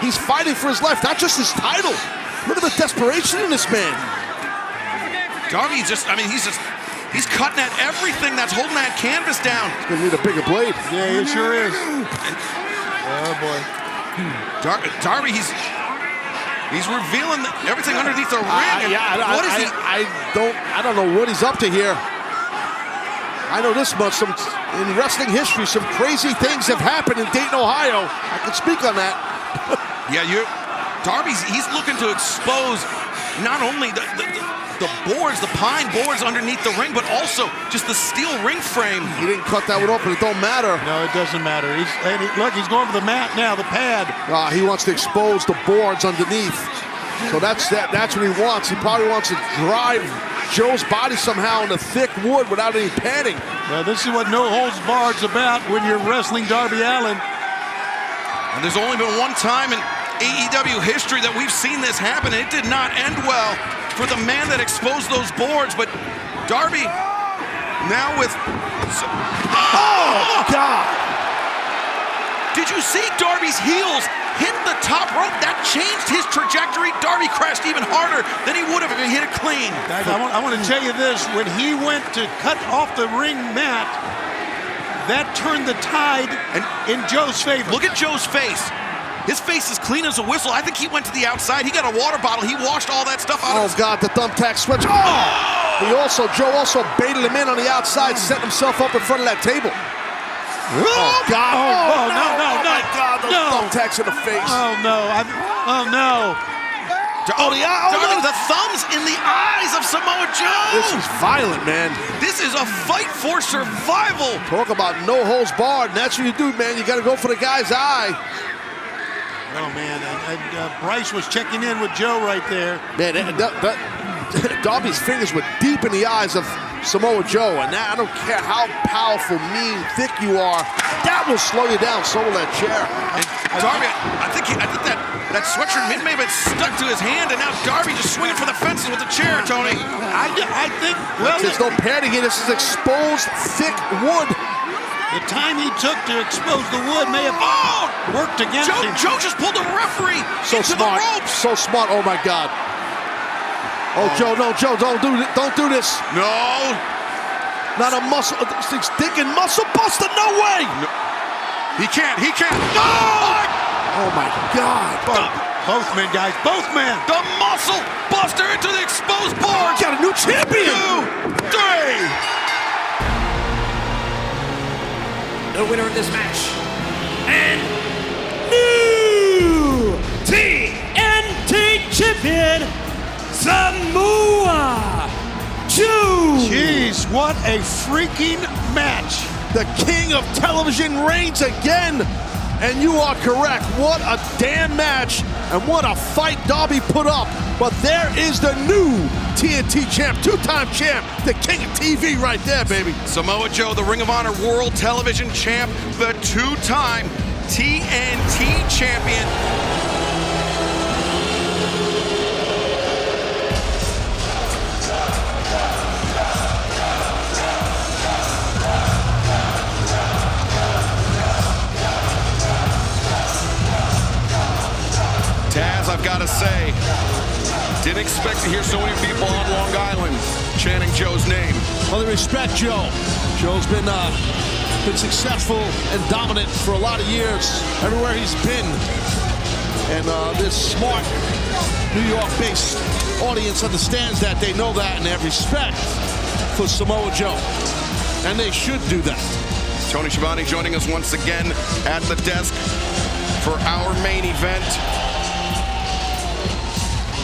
He's fighting for his life, not just his title. Look at the desperation in this man. Darby's he's cutting at everything that's holding that canvas down. He's gonna need a bigger blade. Yeah, he sure is. Oh boy. Darby, he's revealing everything underneath the ring. What is he? I don't know what he's up to here. I know this much. In wrestling history, some crazy things have happened in Dayton, Ohio. I can speak on that. He's looking to expose not only the boards, the pine boards underneath the ring, but also just the steel ring frame. He didn't cut that one open. It don't matter. No, it doesn't matter. Look, he's going for the mat now, the pad. He wants to expose the boards underneath. So that's what he wants. He probably wants to drive Joe's body somehow into thick wood without any padding. Well, this is what no holds barred's about when you're wrestling Darby Allin. And there's only been one time in AEW history that we've seen this happen, and it did not end well for the man that exposed those boards. But Darby now with... Oh, God! Did you see Darby's heels hit the top rope? That changed his trajectory. Darby crashed even harder than he would have if he hit it clean. Guys, I want to tell you this. When he went to cut off the ring mat, that turned the tide in Joe's favor. Look at Joe's face. His face is clean as a whistle. I think he went to the outside. He got a water bottle. He washed all that stuff out. Oh, God, the thumbtack switch. Oh! Joe also baited him in on the outside, set himself up in front of that table. Oh, God. Oh, no. My God, those thumbtacks in the face. Oh, no. Oh, no. Darby, the thumbs in the eyes of Samoa Joe. This is violent, man. This is a fight for survival. Talk about no holds barred, and that's what you do, man. You got to go for the guy's eye. Oh, man, Bryce was checking in with Joe right there. Man, Darby's fingers were deep in the eyes of Samoa Joe, and I don't care how powerful, mean, thick you are, that will slow you down, so will that chair. And Darby, I think that sweatshirt may have been stuck to his hand, and now Darby just swinging for the fences with the chair, Tony. I think, well... There's no padding here. This is exposed, thick wood. The time he took to expose the wood may have worked against him. Joe just pulled the referee into the ropes. So smart. Oh, my God. Oh, Joe, no, Joe, don't do this. No. Not a muscle. He's thinking muscle buster. No way. No. He can't. No. Oh, my God. Both men, guys. Both men. The muscle buster into the exposed board. Got a new champion. 2, 3. The winner of this match, and new TNT champion, Samoa Joe. Jeez, what a freaking match. The king of television reigns again. And you are correct. What a damn match, and what a fight Darby put up. But there is the new TNT champ, two-time champ, the king of TV right there, baby. Samoa Joe, the Ring of Honor World Television champ, the two-time TNT champion. Taz, I've got to say, didn't expect to hear so many people on Long Island chanting Joe's name. Well, they respect Joe. Joe's been successful and dominant for a lot of years everywhere he's been. And this smart New York-based audience understands that. They know that, and they have respect for Samoa Joe. And they should do that. Tony Schiavone joining us once again at the desk for our main event.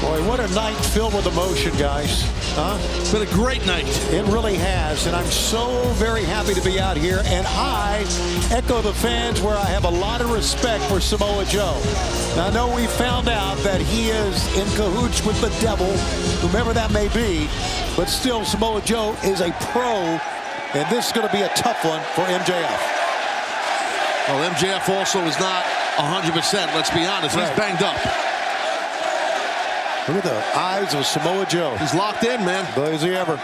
Boy, what a night filled with emotion, guys. Huh? It's been a great night. It really has, and I'm so very happy to be out here. And I echo the fans where I have a lot of respect for Samoa Joe. Now, I know we found out that he is in cahoots with the devil, whomever that may be, but still Samoa Joe is a pro, and this is going to be a tough one for MJF. Well, MJF also is not 100%, let's be honest. He's banged up. Look at the eyes of Samoa Joe. He's locked in, man. Boy, is he ever.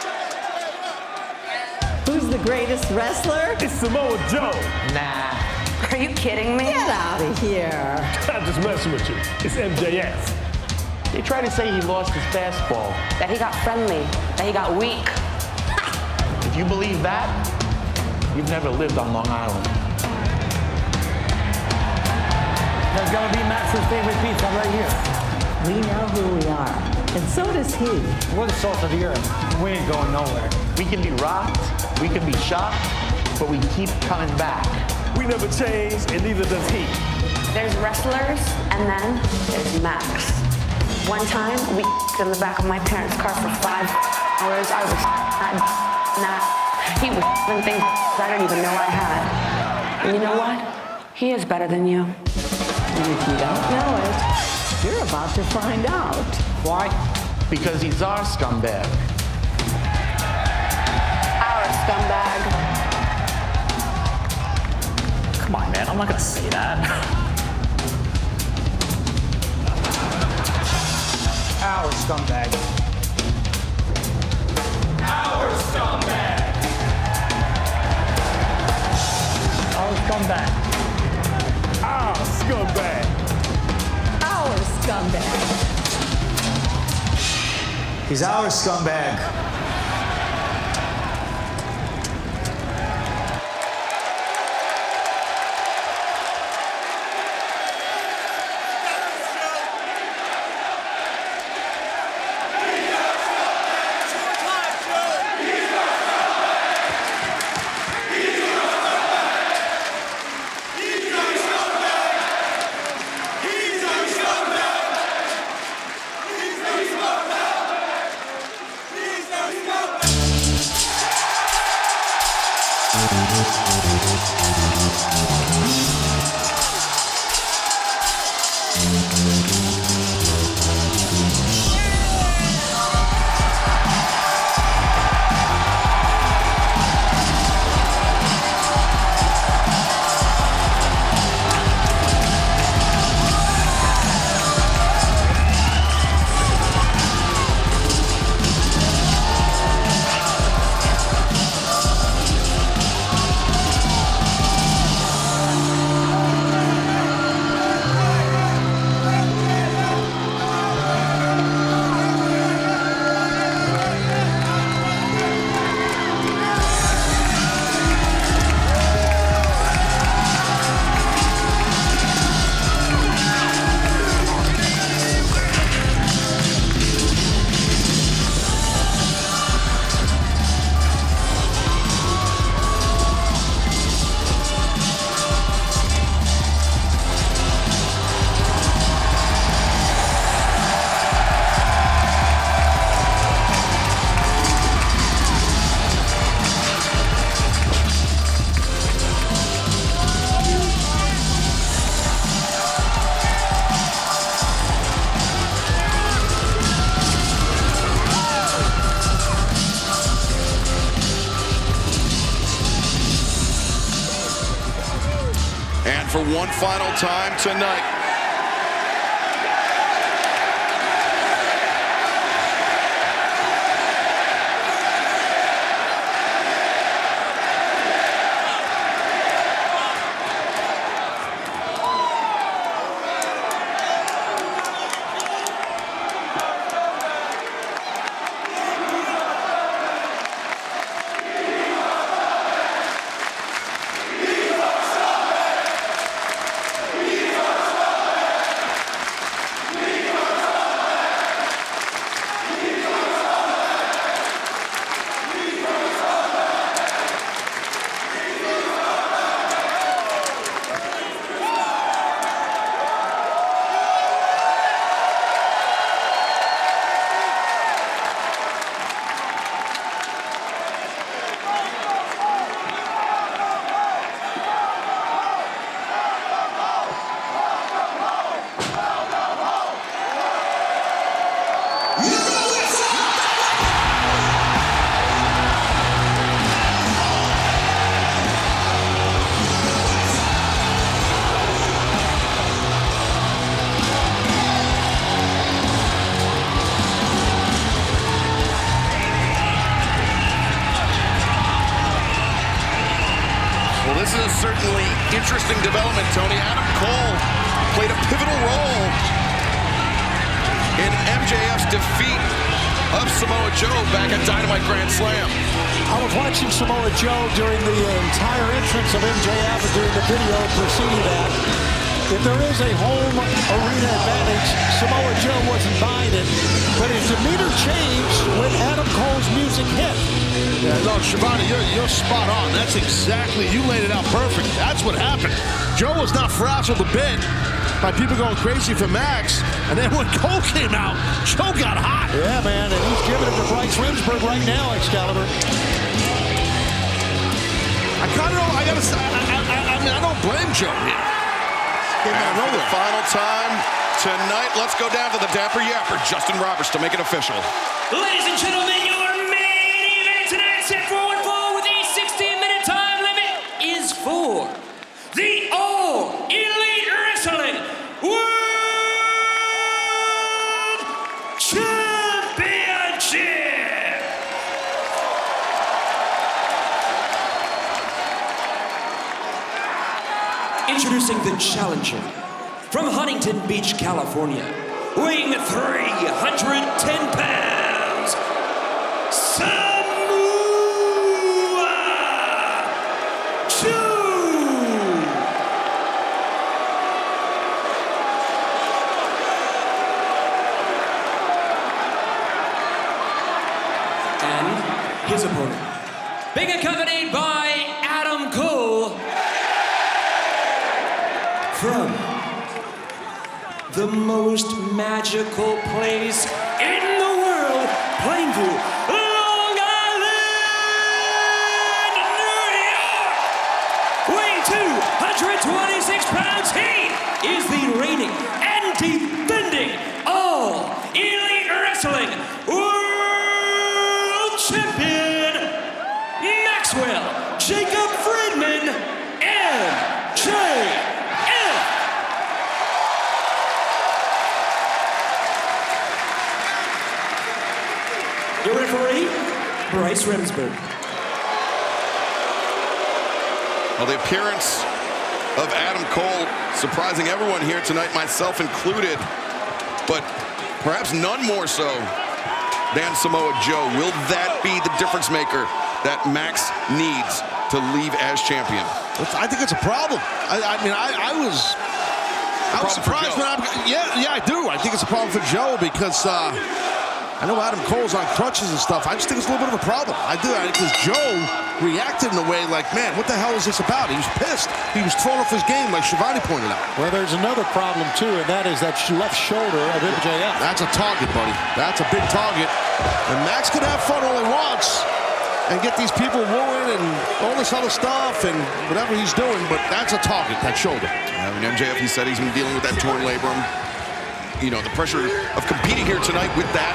Who's the greatest wrestler? It's Samoa Joe. Nah. Are you kidding me? Get out of here. I'm just messing with you. It's MJF. They try to say he lost his fastball. That he got friendly. That he got weak. If you believe that, you've never lived on Long Island. There's gonna be Max's favorite pizza right here. We know who we are, and so does he. We're the salt of the earth. We ain't going nowhere. We can be rocked, we can be shocked, but we keep coming back. We never change, and neither does he. There's wrestlers, and then there's Max. One time, we in the back of my parents' car for 5 hours. I was not. He was things I don't even know I had. And you know what? He is better than you. And if you don't know it, you're about to find out. Why? Because he's our scumbag. Our scumbag. Come on, man. I'm not gonna say that. Our scumbag. Our scumbag. Our scumbag. Our scumbag. Our scumbag. He's our scumbag. one final time tonight. Well, this is a certainly interesting development, Tony. Adam Cole played a pivotal role in MJF's defeat of Samoa Joe back at Dynamite Grand Slam. I was watching Samoa Joe during the entire entrance of MJF and during the video preceding that. If there is a home arena advantage, Samoa Joe wasn't buying it, but his demeanor changed when Adam Cole's music hit. Yeah, no, Shivani, you're spot on. That's exactly, you laid it out perfect. That's what happened. Joe was not frazzled a bit by people going crazy for Max, and then when Cole came out, Joe got hot. Yeah, man, and he's giving it to Bryce Remsburg right now, Excalibur. I kind of, I gotta say, I mean, I don't blame Joe here. And for the final time tonight, let's go down to the Dapper Yapper, Justin Roberts, to make it official. Ladies and gentlemen, your main event tonight, set forward for with a 16-minute time limit, is for the All Elite Wrestling World Championship. Introducing the challenger from Huntington Beach, California, weighing 310 pounds, Samoa Joe. And his opponent, being accompanied by Adam Cole, from the most magical place in the world, Plainview, Long Island, New York. Weighing 226 pounds, he is the reigning and defending All Elite Wrestling World Champion, Maxwell Jacob Friedman, MJF. Your referee, Bryce Remsburg. Well, the appearance of Adam Cole surprising everyone here tonight, myself included, but perhaps none more so than Samoa Joe. Will that be the difference maker that Max needs to leave as champion? I think it's a problem. I mean, I was surprised when I do. I think it's a problem for Joe because I know Adam Cole's on crutches and stuff. I just think it's a little bit of a problem. I do, because Joe reacted in a way like, man, what the hell is this about? He was pissed. He was thrown off his game, like Shivani pointed out. Well, there's another problem, too, and that is that left shoulder of MJF. That's a target, buddy. That's a big target. And Max can have fun all he wants and get these people wooing and all this other stuff and whatever he's doing, but that's a target, that shoulder. I mean, MJF, he said he's been dealing with that torn labrum. You know, the pressure of competing here tonight with that,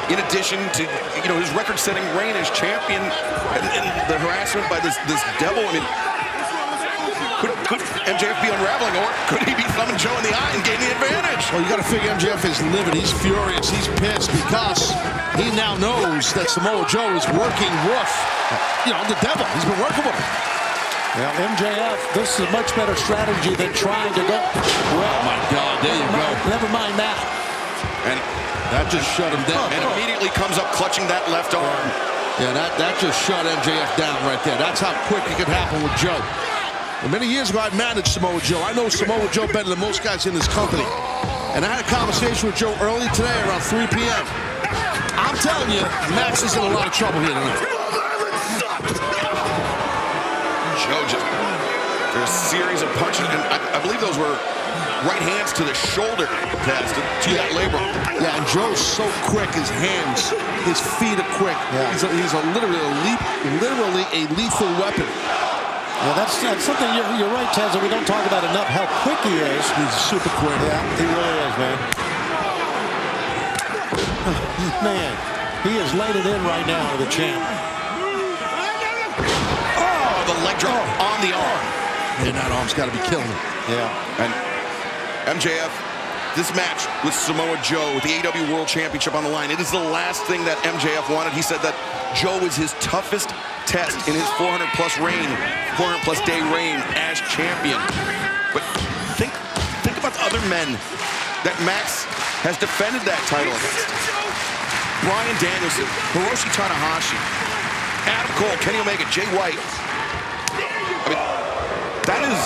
in addition to, you know, his record-setting reign as champion and the harassment by this devil. I mean, could MJF be unraveling, or could he be thumbing Joe in the eye and gain the advantage? Well, you got to figure MJF is livid. He's furious. He's pissed because he now knows that Samoa Joe is working with, the devil. He's been working with him. Well, MJF, this is a much better strategy than trying to go. Well, oh, my God. There you go. Never mind that. And that just shut him down. And immediately comes up clutching that left arm. Yeah, that just shut MJF down right there. That's how quick it could happen with Joe. And many years ago, I managed Samoa Joe. I know Samoa Joe better than most guys in this company. And I had a conversation with Joe early today around 3 p.m. I'm telling you, Max is in a lot of trouble here tonight. Joe just, there's a series of punches, and I believe those were right hands to the shoulder, Taz, to that labrum. Yeah, and Joe's so quick, his hands, his feet are quick. Yeah. He's literally a lethal weapon. Yeah, that's something you're right, Taz, that we don't talk about enough, how quick he is. He's super quick. Yeah, he really is, man. Man, he is laying it in right now to the champ. Oh, the leg drop on the arm. Man, that arm's got to be killing him. Yeah. And MJF, this match with Samoa Joe with the AEW World Championship on the line, it is the last thing that MJF wanted. He said that Joe is his toughest test in his 400-plus day reign as champion. But think about the other men that Max has defended that title against. Bryan Danielson, Hiroshi Tanahashi, Adam Cole, Kenny Omega, Jay White. I mean, that is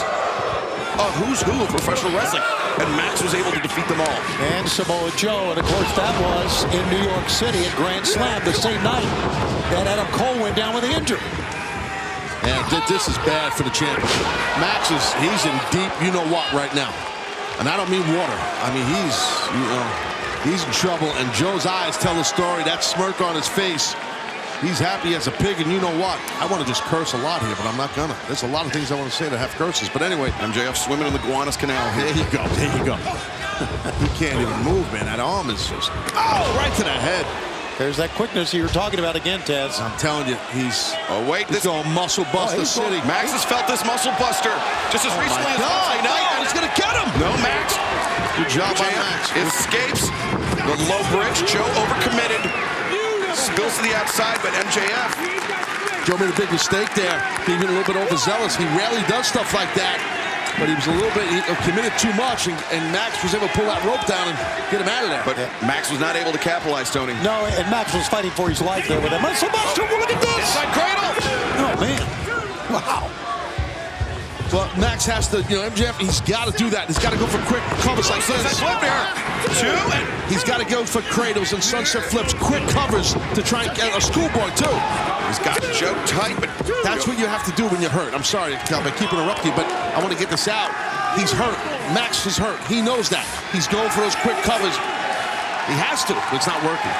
a who's who of professional wrestling, and Max was able to defeat them all. And Samoa Joe, and of course that was in New York City at Grand Slam the same night that Adam Cole went down with the injury. And this is bad for the champion. Max he's in deep you-know-what right now. And I don't mean water. I mean, he's in trouble, and Joe's eyes tell the story. That smirk on his face, he's happy as a pig, and you know what? I want to just curse a lot here, but I'm not gonna. There's a lot of things I want to say that have curses. But anyway, MJF swimming in the Gowanus Canal. There you go. There you go. He can't even move, man. That arm is just right to the head. There's that quickness you were talking about again, Taz. I'm telling you, he's going muscle buster city. Max has felt this muscle buster just as recently as Wednesday night, and it's gonna get him. No, Max. Good job by Max. Escapes the low bridge. Joe overcommitted. Spills to the outside, but MJF. Joe made a big mistake there, being a little bit overzealous. He rarely does stuff like that, but he was a little bit committed too much, and Max was able to pull that rope down and get him out of there. But Max was not able to capitalize, Tony. No, and Max was fighting for his life there with that muscle buster. Look at this! Inside cradle! Oh, man. Wow. Well, Max has to, MJF, he's got to do that. He's got to go for quick covers like this. He's got to go for cradles and sunset flips, quick covers to try and get a schoolboy, too. He's got Joe tight, but that's what you have to do when you're hurt. I'm sorry, Cal, I keep interrupting you, but I want to get this out. He's hurt. Max is hurt. He knows that. He's going for those quick covers. He has to, but it's not working.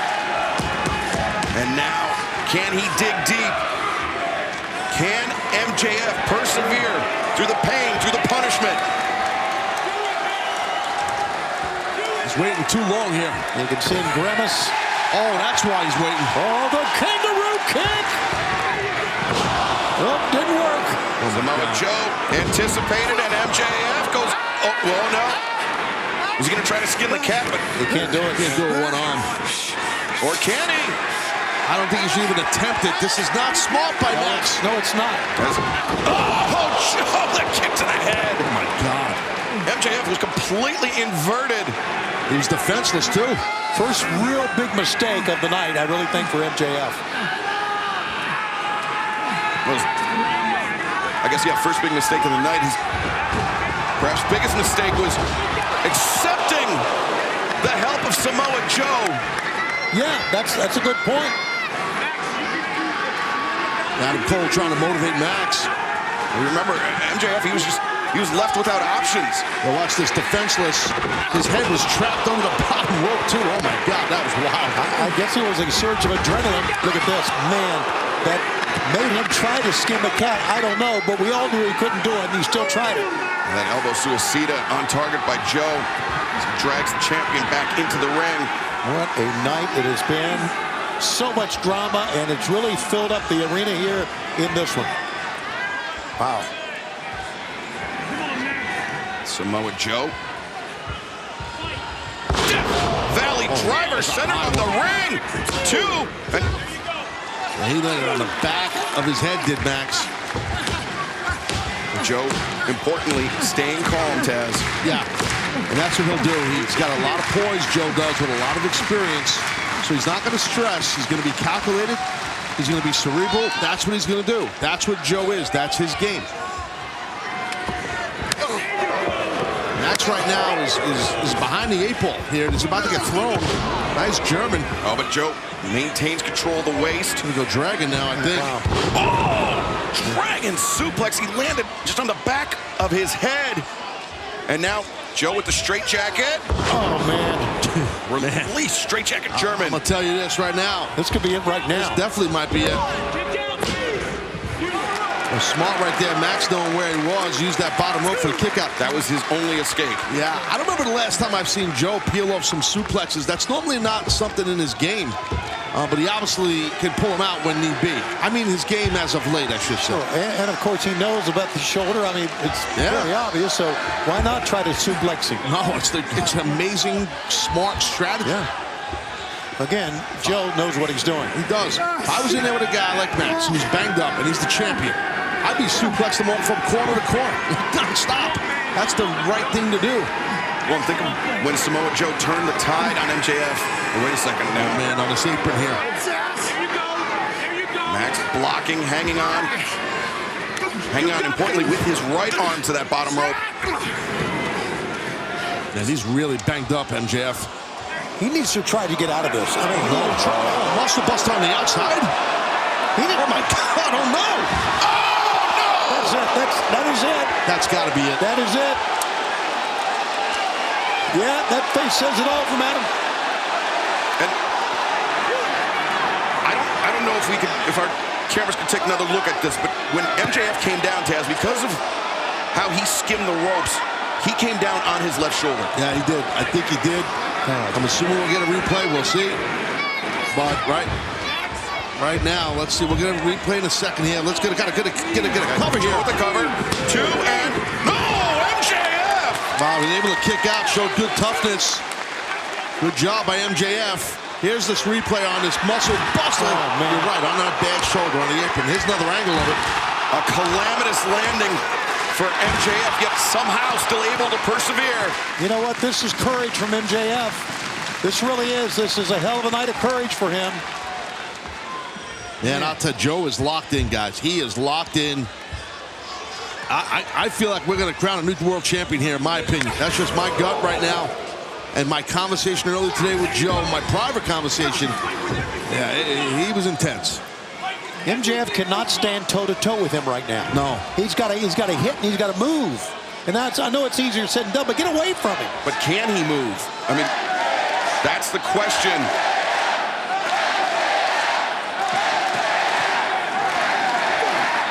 And now, can he dig deep? Can MJF persevere through the pain, through the punishment? He's waiting too long here. You can see him grimace. Oh, that's why he's waiting. Oh, the kangaroo kick! Oh, didn't work. Samoa Joe anticipated, and MJF goes, oh, well, no. He's going to try to skin the cat, but he can't do it. He can't do it with one arm. Or can he? I don't think he should even attempt it. This is not smart by Max. No, it's not. Oh, Joe, the kick to the head. Oh, my God. MJF was completely inverted. He was defenseless, too. First real big mistake of the night, I really think, for MJF. I guess, first big mistake of the night. His perhaps biggest mistake was accepting the help of Samoa Joe. Yeah, that's a good point. Adam Cole trying to motivate Max. Remember, MJF, he was left without options. Well, watch this, defenseless. His head was trapped under the bottom rope, too. Oh, my God, that was wild. I guess it was a surge of adrenaline. Look at this. Man, that made him try to skin the cat. I don't know, but we all knew he couldn't do it, and he still tried it. And that elbow suicida on target by Joe as he drags the champion back into the ring. What a night it has been. So much drama, and it's really filled up the arena here in this one. Wow. Samoa Joe. Death Valley driver centered on the ring. 2. And he landed on the back of his head, did Max. Joe, importantly, staying calm, Taz. Yeah, and that's what he'll do. He's got a lot of poise, Joe does, with a lot of experience. So he's not going to stress. He's going to be calculated. He's going to be cerebral. That's what he's going to do. That's what Joe is. That's his game. Max right now is behind the 8 ball here. He's about to get thrown. Nice German. Oh, but Joe maintains control of the waist. He's going to go Dragon now, I think. Wow. Oh! Dragon suplex. He landed just on the back of his head. And now Joe with the straight jacket. Oh, man. Release straight jacket German. I'm going to tell you this right now. This could be it right now. This definitely might be it. Smart right there. Max knowing where he was. Used that bottom rope for the kick out. That was his only escape. Yeah, I don't remember the last time I've seen Joe peel off some suplexes. That's normally not something in his game. But he obviously can pull him out when need be. I mean, his game as of late, I should say. Sure. And of course, he knows about the shoulder. I mean, it's very obvious. So why not try to suplex him? No, it's an amazing, smart strategy. Yeah. Again, Joe knows what he's doing. He does. If I was in there with a guy like Max who's banged up and he's the champion, I'd be suplexing him from corner to corner. Stop. That's the right thing to do. Well, I'm thinking when Samoa Joe turned the tide on MJF. Oh, wait a second now. Oh, man, on his apron here. Max blocking, hanging on. Hanging on, importantly, with his right arm to that bottom rope. And he's really banged up, MJF. He needs to try to get out of this. I mean, muscle bust on the outside. Oh, my God, oh, no. That's it. That is it. That's got to be it. That is it. Yeah, that face says it all from Adam. And I don't know if our cameras could take another look at this, but when MJF came down, Taz, because of how he skimmed the ropes, he came down on his left shoulder. Yeah, he did. I think he did. I'm assuming we'll get a replay. We'll see. But right now, let's see. We'll get a replay in a second here. Let's get a cover here. With the cover. 2 and no, MJF. Wow, he was able to kick out, showed good toughness. Good job by MJF. Here's this replay on this muscle busting. Oh, man. You're right, on that bad shoulder on the apron. Here's another angle of it. A calamitous landing for MJF, yet somehow still able to persevere. You know what? This is courage from MJF. This really is. This is a hell of a night of courage for him. Yeah, and I'll tell you, Joe is locked in, guys. He is locked in. I feel like we're going to crown a new world champion here, in my opinion. That's just my gut right now. And my conversation earlier today with Joe, my private conversation, yeah, he was intense. MJF cannot stand toe-to-toe with him right now. No. He's got to hit and he's got to move. And I know it's easier said than done, but get away from him. But can he move? I mean, that's the question.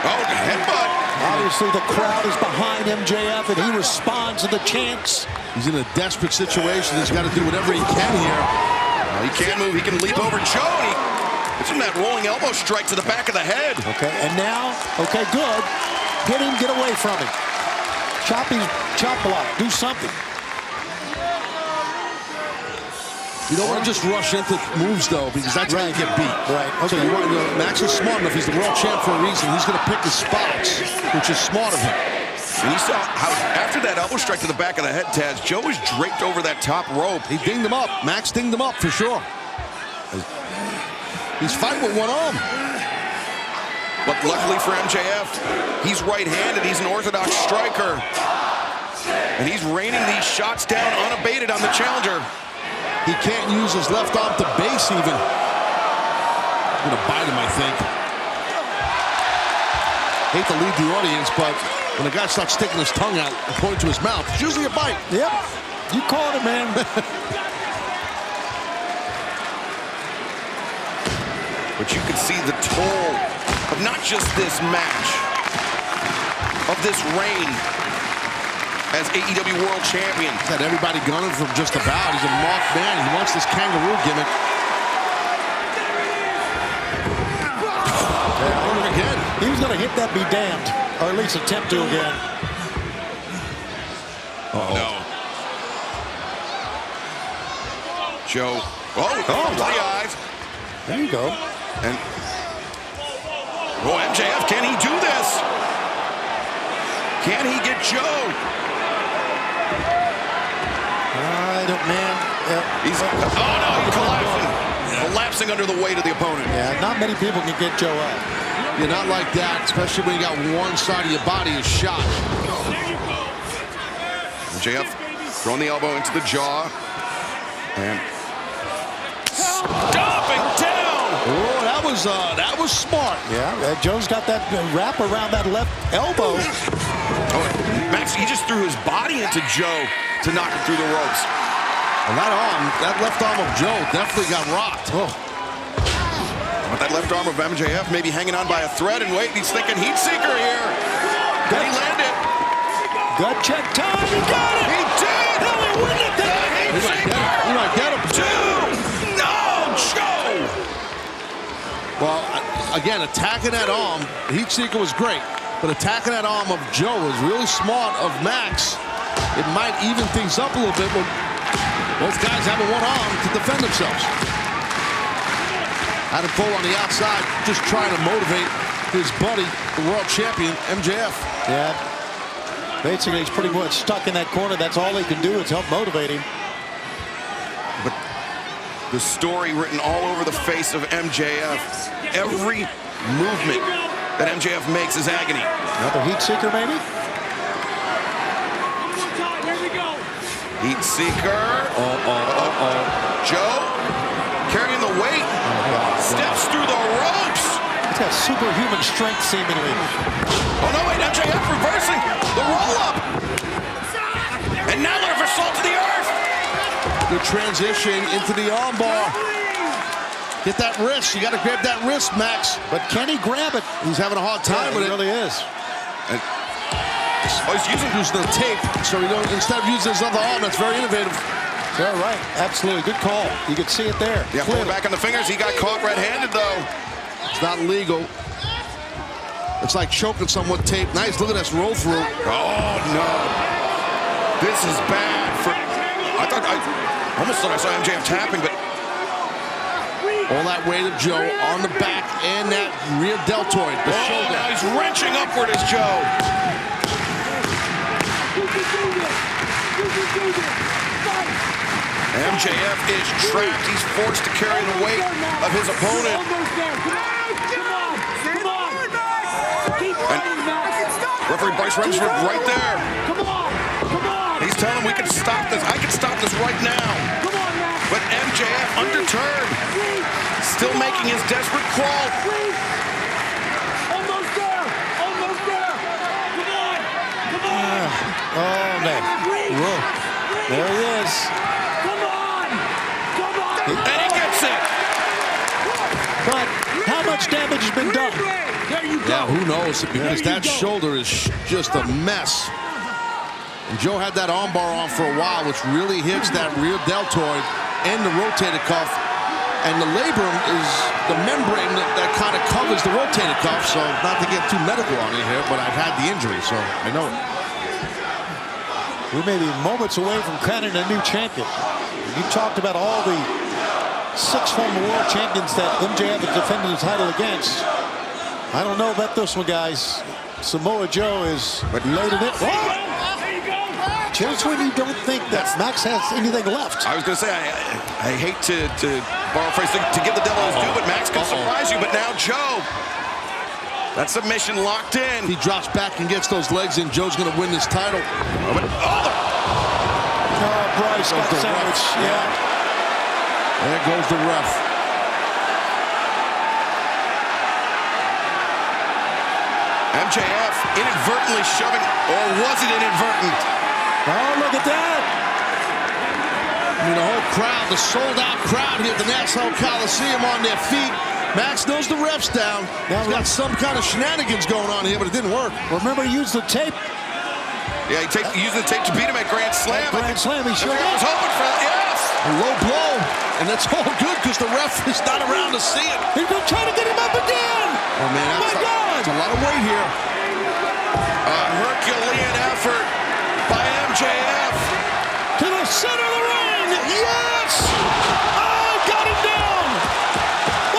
Oh, the headbutt. Obviously, the crowd is behind MJF, and he responds to the chants. He's in a desperate situation. He's got to do whatever he can here. Well, he can't move. He can leap over Joe. It's in that rolling elbow strike to the back of the head. Okay, and now, okay, good. Hit him, get away from him. Chop block, do something. You don't want to just rush into moves, though, because that's how you get beat. Right. Okay. So you want to know, Max is smart enough. He's the world champ for a reason. He's going to pick his spots, which is smart of him. And you saw how after that elbow strike to the back of the head, Taz, Joe was draped over that top rope. He dinged him up. Max dinged him up for sure. He's fighting with one arm. But luckily for MJF, he's right-handed. He's an orthodox striker. And he's raining these shots down unabated on the challenger. He can't use his left arm to base even. I'm going to bite him, I think. Hate to lead the audience, but when a guy starts sticking his tongue out and pointing to his mouth, it's usually a bite. Yep. You caught it, man. But you can see the toll of not just this match, of this reign as AEW World Champion. He's had everybody gunning for him just about. He's a marked man. He wants this kangaroo gimmick. Again. He was going to hit that be damned, or at least attempt to again. Oh, no. Joe. To the eyes. There you go. And MJF, can he do this? Can he get Joe? I don't, man. He's collapsing. Collapsing under the weight of the opponent. Yeah, not many people can get Joe up. You're not like that, especially when you got one side of your body is shot. MJF throwing the elbow into the jaw. And stomping down. Oh, that was smart. Yeah, Joe's got that wrap around that left elbow. Max, he just threw his body into Joe to knock him through the ropes. And that left arm of Joe definitely got rocked. But that left arm of MJF maybe hanging on by a thread, and wait, he's thinking heat seeker here. Did he land it? Gut check time. He got it. He did. No, he wouldn't have He might get him. No, Joe. Well, again, attacking that arm, heat seeker was great, but attacking that arm of Joe was really smart of Max. It might even things up a little bit, but both guys having one arm to defend themselves. Adam Cole on the outside, just trying to motivate his buddy, the world champion, MJF. Yeah. Basically, he's pretty much stuck in that corner. That's all he can do is help motivate him. But the story written all over the face of MJF. Every movement that MJF makes is agony. Another heat seeker, maybe? Heat seeker. Joe carrying the weight. Steps through the ropes. He's got superhuman strength, seemingly. Oh, no, wait, MJF reversing the roll-up. And now the reversal to the earth. Good transition into the armbar. Get that wrist. You got to grab that wrist, Max. But can he grab it? He's having a hard time with it. He really is. He's using the tape, so instead of using his other arm, that's very innovative. Yeah, right. Absolutely. Good call. You could see it there. Yeah, pulling back on the fingers. He got caught red-handed, though. It's not legal. It's like choking someone with tape. Nice. Look at this roll through. Oh, no. This is bad. I almost thought I saw MJF tapping, but all that weight of Joe on the back and that rear deltoid, the shoulder. Now he's wrenching upward as Joe. MJF is trapped. He's forced to carry the weight of his opponent. And referee Bryce Remsford right there. He's telling him we can stop this. I can stop this right now. But MJF underturned. Still making his desperate crawl. Almost there. Come on. Oh, man. Whoa. There he is. And he gets it. But how much damage has been done? Yeah, who knows? Because that shoulder is just a mess. And Joe had that armbar on for a while, which really hits that rear deltoid and the rotator cuff. And the labrum is the membrane that kind of covers the rotator cuff. So not to get too medical on you here, but I've had the injury, so I know it. We may be moments away from crowning a new champion. You talked about all the 6 former world champions that MJF has defended the title against. I don't know about this one, guys. Samoa Joe is laid in it. Just when you don't think that Max has anything left. I was going to say, I hate to borrow a phrase, to give the devil his due, but Max can surprise you. But now Joe, that submission locked in. He drops back and gets those legs in. Joe's going to win this title. Bryce got sandwiched. Yeah. There goes the ref. MJF inadvertently shoving, or was it inadvertent? Oh, look at that. I mean, the whole crowd, the sold-out crowd here at the Nassau Coliseum on their feet. Max knows the ref's down. He's got some kind of shenanigans going on here, but it didn't work. Remember, he used the tape. Yeah, he used the tape to beat him at Grand Slam. Grand Slam, he sure was hoping for that, yes. A low blow, and that's all good because the ref is not around to see it. He's going to try to get him up again. Oh, man, that's a lot of weight here. A Herculean effort by MJF. To the center of the ring. Yes! Oh, got him down!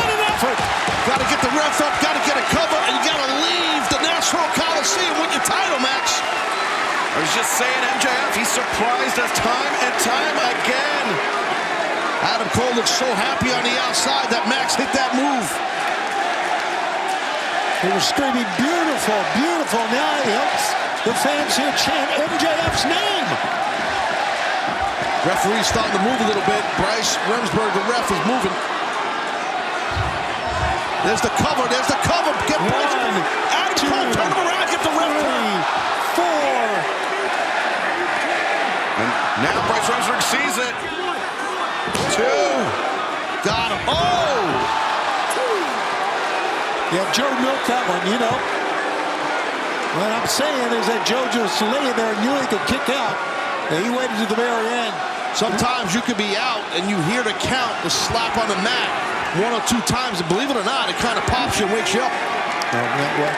What an effort! Got to get the ref up, got to get a cover, and you got to leave the National Coliseum with your title match. I was just saying, MJF, he surprised us time and time again. Adam Cole looks so happy on the outside that Max hit that move. He was screaming, beautiful, beautiful. Now he helps the fans here chant MJF's name. Referee's starting to move a little bit. Bryce Remsburg, the ref, is moving. There's the cover, there's the cover. Get Bryce. Adam Cole, turn him around, get the ref. 3, 4. And now Bryce Remsburg sees it. 2. Got him. Oh! Yeah, Joe milked that one, you know. What I'm saying is that Joe just lay there and knew he could kick out. And he waited to the very end. Sometimes you could be out and you hear the count, the slap on the mat 1 or 2 times, and believe it or not, it kind of pops you and wakes you up. Well,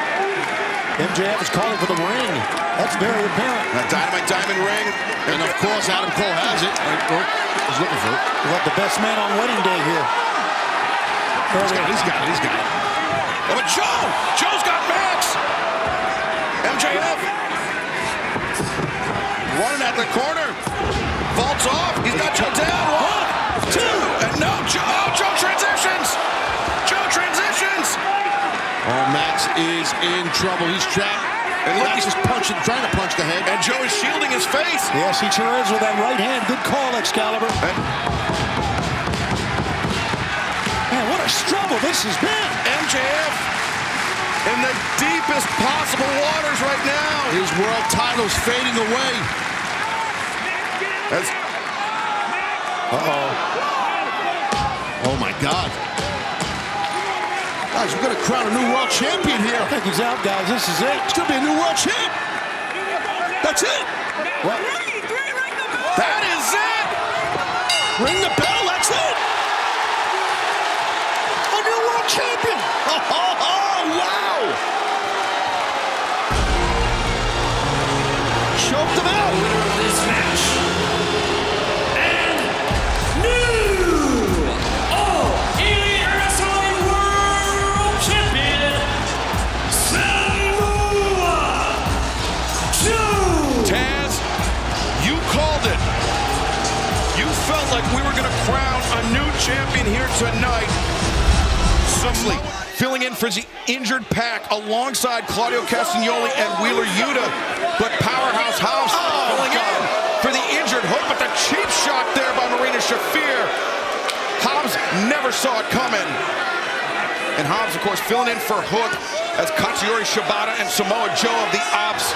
MJF is calling for the ring. That's very apparent. That Dynamite Diamond ring. And of course, Adam Cole has it. He's looking for it. We got the best man on wedding day here. He's got it. Oh, but Joe's got Max. MJF running at the corner. Vaults off. He's got Joe down. 1, 2, and no. Joe transitions. Joe transitions. Oh, Max is in trouble. He's trapped. And look, he's just trying to punch the head. And Joe is shielding his face. Yes, he sure is with that right hand. Good call, Excalibur. Man, what a struggle this has been. MJF in the deepest possible waters right now. His world title's fading away. Oh, my God. Guys, we're going to crown a new world champion here. I think he's out, guys. This is it. It's going to be a new world champ. That's it. What? That is it. Ring the bell. That's it. A new world champion. Oh, wow. Choked him out. Winner of this match. And new Elite Wrestling World Champion, Samoa Joe. Taz, you called it. You felt like we were going to crown a new champion here tonight. Samoa filling in for the injured Pac alongside Claudio Castagnoli and Wheeler Yuta. But Powerhouse Hobbs filling in for the injured Hook, but the cheap shot there by Marina Shafir. Hobbs never saw it coming. And Hobbs, of course, filling in for Hook as Katsuyori Shibata and Samoa Joe of the Ops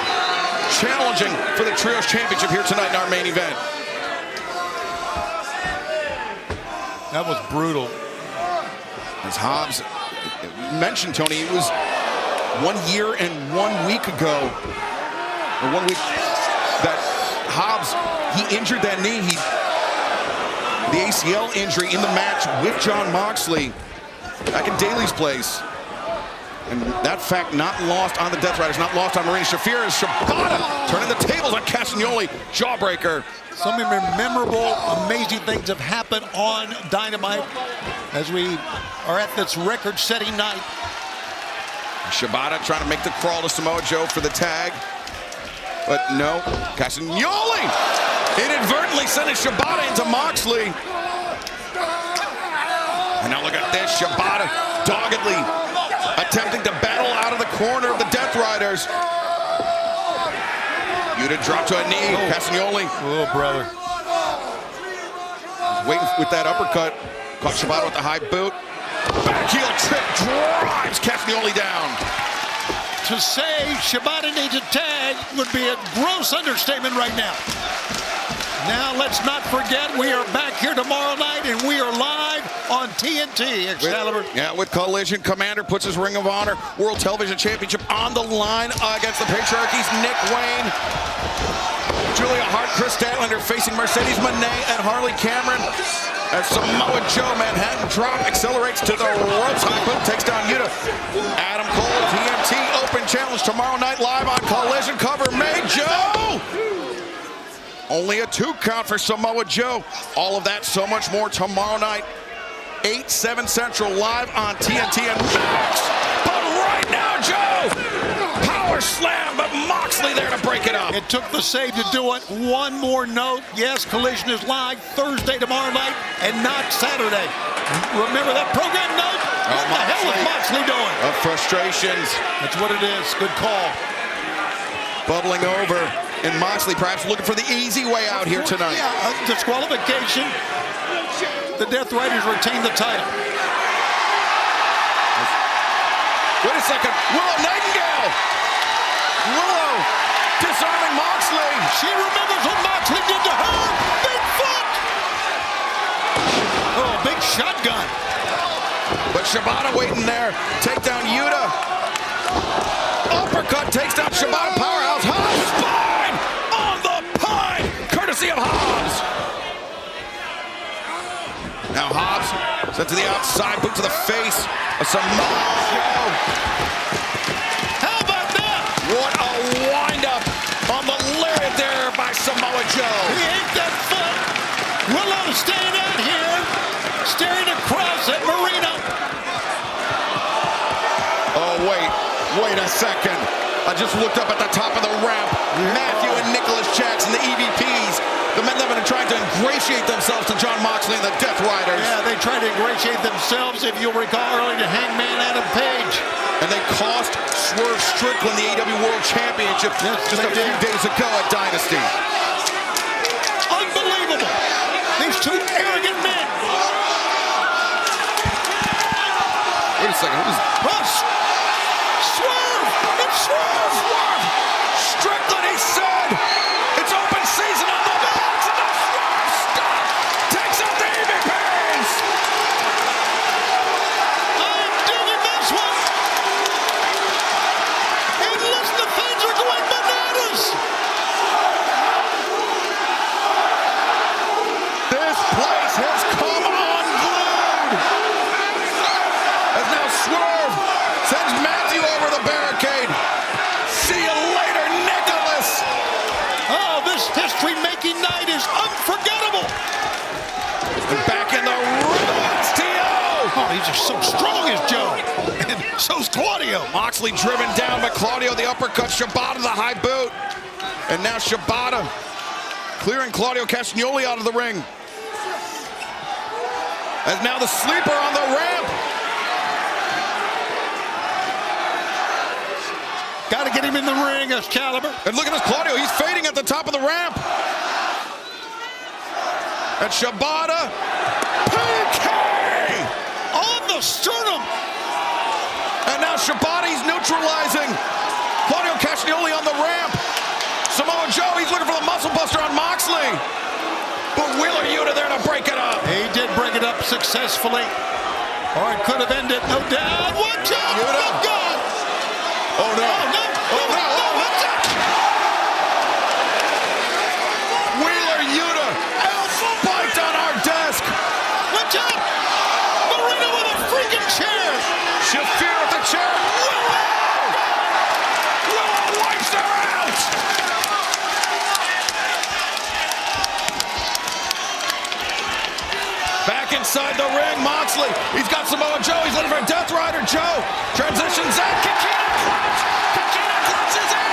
challenging for the Trios Championship here tonight in our main event. That was brutal. As Hobbs mentioned, Tony, it was 1 year and 1 week ago, or 1 week, that Hobbs, he injured that knee. The ACL injury in the match with Jon Moxley back in Daly's place. And that fact not lost on the Death Riders, not lost on Marina Shafir, as Shibata turning the tables on Castagnoli. Jawbreaker. So many memorable, amazing things have happened on Dynamite as we are at this record-setting night. Shibata trying to make the crawl to Samoa Joe for the tag. But no, Castagnoli inadvertently sending Shibata into Moxley. And now look at this, Shibata doggedly attempting to battle out of the corner of the Death Riders. Yuta dropped to a knee, Castagnoli. Oh, brother. Waiting with that uppercut. Caught Shibata with the high boot. Back heel trip drives Castagnoli down. To say Shibata needs a tag would be a gross understatement right now. Now, let's not forget, we are back here tomorrow night, and we are live on TNT, Excalibur. With Collision, Commander puts his Ring of Honor World Television Championship on the line against the Patriarchy's Nick Wayne. Julia Hart, Chris Statlander facing Mercedes Moné and Harley Cameron. As Samoa Joe, Manhattan Drop accelerates to the ropes. High boot takes down Yuta. Adam Cole, TNT Open Challenge tomorrow night live on Collision. Cover made, Joe! Only a 2 count for Samoa Joe. All of that, so much more tomorrow night. 8, 7 Central live on TNT and Max. But right now, Joe, power slam, but Moxley there to break it up. It took the save to do it. One more note. Yes, Collision is live Thursday tomorrow night and not Saturday. Remember that program note? What the hell is Moxley doing? Of frustrations. That's what it is. Good call. Bubbling over. And Moxley perhaps looking for the easy way out here tonight. Yeah, disqualification. The Death Riders retain the title. Wait a second. Willow Nightingale. Willow disarming Moxley. She remembers what Moxley did to her. Big foot. Oh, big shotgun. But Shibata waiting there. Take down Yuta. Uppercut takes down Shibata. Powerhouse. Hobbs spine on the pine. Courtesy of Hobbs. Now Hobbs sent to the outside. Boot to the face of Samoa Joe. How about that? What a wind-up on the lariat there by Samoa Joe. He ate that foot. Willow staying out here, staring across at Marino. Oh, wait a second. I just looked up at the top of the ramp. Matthew and Nicholas Jackson, the EVPs, the men that have been trying to ingratiate themselves to John Moxley and the Death Riders. Yeah, they tried to ingratiate themselves, if you'll recall, earlier to Hangman Page. And they cost Swerve Strickland the AEW World Championship just a few days ago at Dynasty. Unbelievable. These two arrogant men. Wait a second. Swerve! It's Swerve! Strickland, he said! It's open season on the box! And the Swerve stop takes out the EVPs! I'm digging this one! And listen, the fans are going bananas! This place has come unglued! As now Swerve sends Matthew over the barricade. See you later, Nicholas! Oh, this history-making night is unforgettable! And back in the room, it's T.O. Oh, he's just so strong as Joe. And so's Claudio. Moxley driven down by Claudio, the uppercut. Shibata, the high boot. And now Shibata clearing Claudio Castagnoli out of the ring. As now the sleeper on the ramp. Got to get him in the ring, Excalibur. And look at this Claudio, he's fading at the top of the ramp. And Shibata, PK! On the sternum. And now Shibata, he's neutralizing. Claudio Castagnoli on the ramp. Samoa Joe, he's looking for the muscle buster on Moxley. But Wheeler Yuta there to break it up. He did break it up successfully. Or it could have ended, no doubt. Watch out! Yuta. Oh, God! Oh, no. Wheeler Yuta, elbow bite on our desk. Watch out! Marino with a freaking chair! Shafir with the chair. Willow wipes her out. Back inside the ring, Moxley. He's got Samoa Joe. He's looking for a Death Rider. Joe transitions in. Kikina clutch. Kikina clutch is in.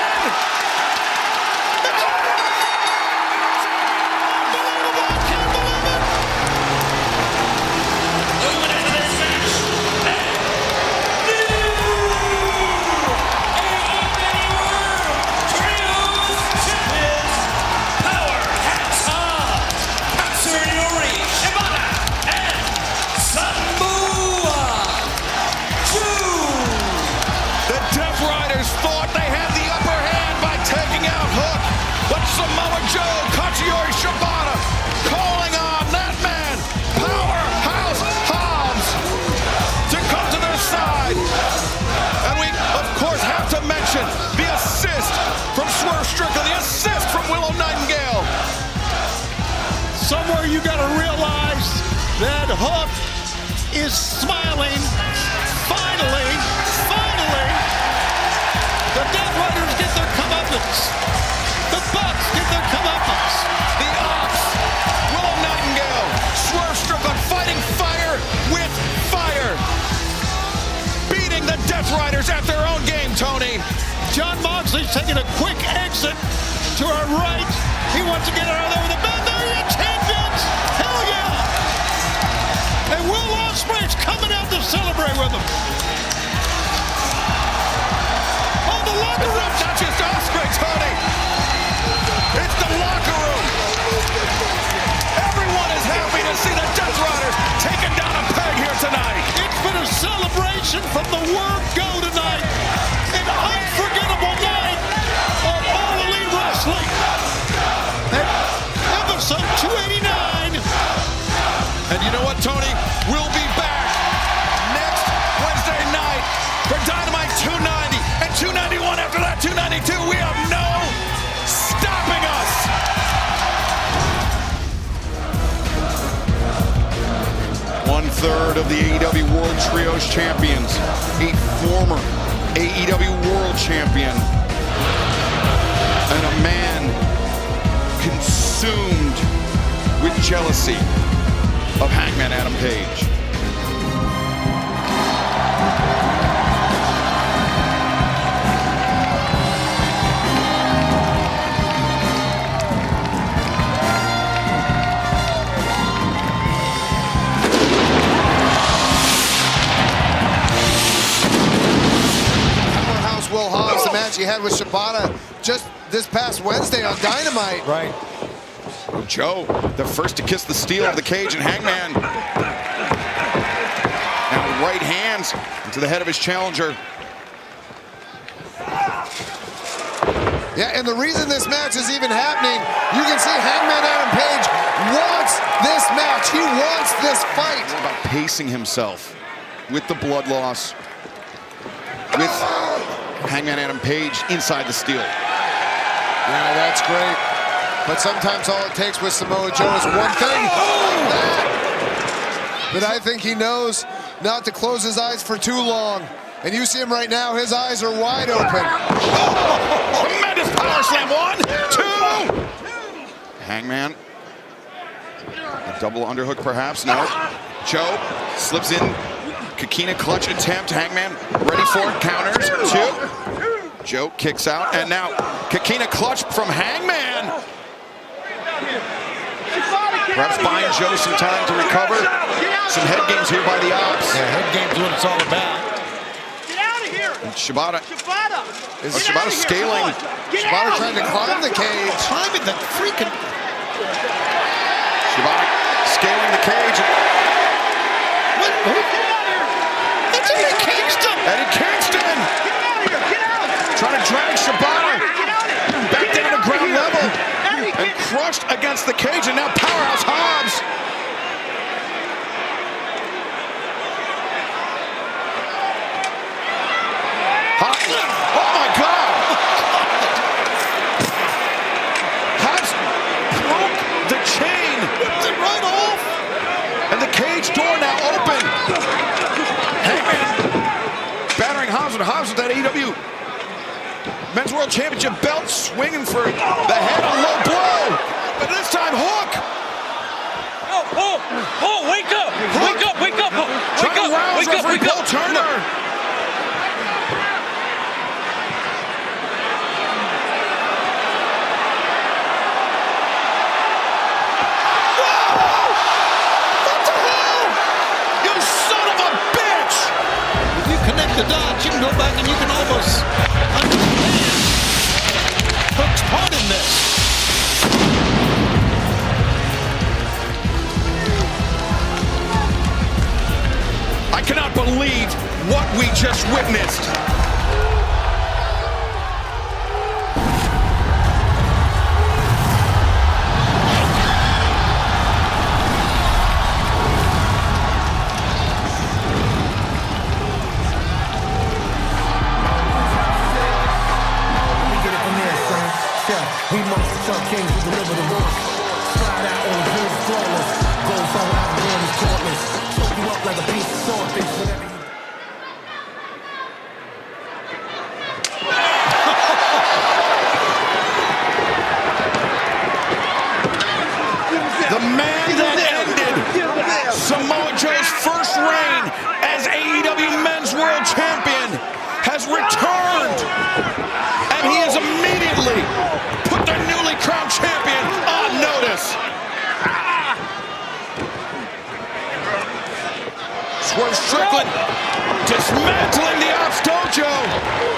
The assist from Swerve Strickland, the assist from Willow Nightingale. Somewhere you got to realize that Hook is smiling. Finally, the Death Riders get their comeuppance. The Bucks get their comeuppance. Death Riders at their own game, Tony. John Moxley's taking a quick exit to our right. He wants to get out of there with a bend. There he is, champions! Hell yeah! And Will Ospreay's coming out to celebrate with him. Oh, the locker room! It's not just Ospreay, Tony. It's the locker room. Everyone is happy to see the Death Riders taking down a peg here tonight. It's been a celebration from the word go tonight. An unforgettable night of All Elite Wrestling. Episode 289. And you know what, Tony? We'll be back next Wednesday night for Dynamite 290 and 291. After that, 292. We have no stopping us. One-third of the AEW World Trios champions, a former AEW World Champion, and a man consumed with jealousy of Hangman Adam Page. Will Hobbs, the match he had with Shibata just this past Wednesday on Dynamite. Right. Joe, the first to kiss the steel of the cage, and Hangman now right hands into the head of his challenger. Yeah, and the reason this match is even happening, you can see Hangman Adam Page wants this match. He wants this fight. More about pacing himself with the blood loss, with Hangman Adam Page inside the steel. Yeah, that's great. But sometimes all it takes with Samoa Joe is one thing. But I think he knows not to close his eyes for too long. And you see him right now, his eyes are wide open. Oh, tremendous power slam. 1, 2. Hangman. A double underhook perhaps. No. Joe slips in. Kikina clutch attempt. Hangman ready for it. Counters. 2. Joe kicks out. And now Kikina clutch from Hangman. Perhaps buying Joe some time to recover. Some head games here by the Ops. Yeah, head game's what it's all about. Get out of here! And Shibata. Shibata Scaling. Shibata trying to climb the cage. Climbing the freaking... Shibata scaling the cage. That's Eddie Kingston! Eddie Kingston! Get out of here! Get out! Trying to drag Shibata back down to ground level. And crushed against the cage, and now Powerhouse Hobbs. Oh my God! Hobbs broke the chain. Ripped it right off. And the cage door now open. Hangman battering Hobbs, and Hobbs with that AEW Men's World Championship belt, swinging for the head, a low blow. But this time, Hook. Oh, wake up! Wake up, wake up! Trying to rouse referee Paul Turner. The dots, you can go back and you can almost understand Hook's part in this. I cannot believe what we just witnessed. We must Chuck Kings who deliver the work. Slide out on the hills flawless. Goes all out and run is cordless. Choke you up like a piece of swordfish whenever you... The man that ended Samoa Joe's first reign as AEW Men's World Champion Strickland dismantling the Ops Dojo.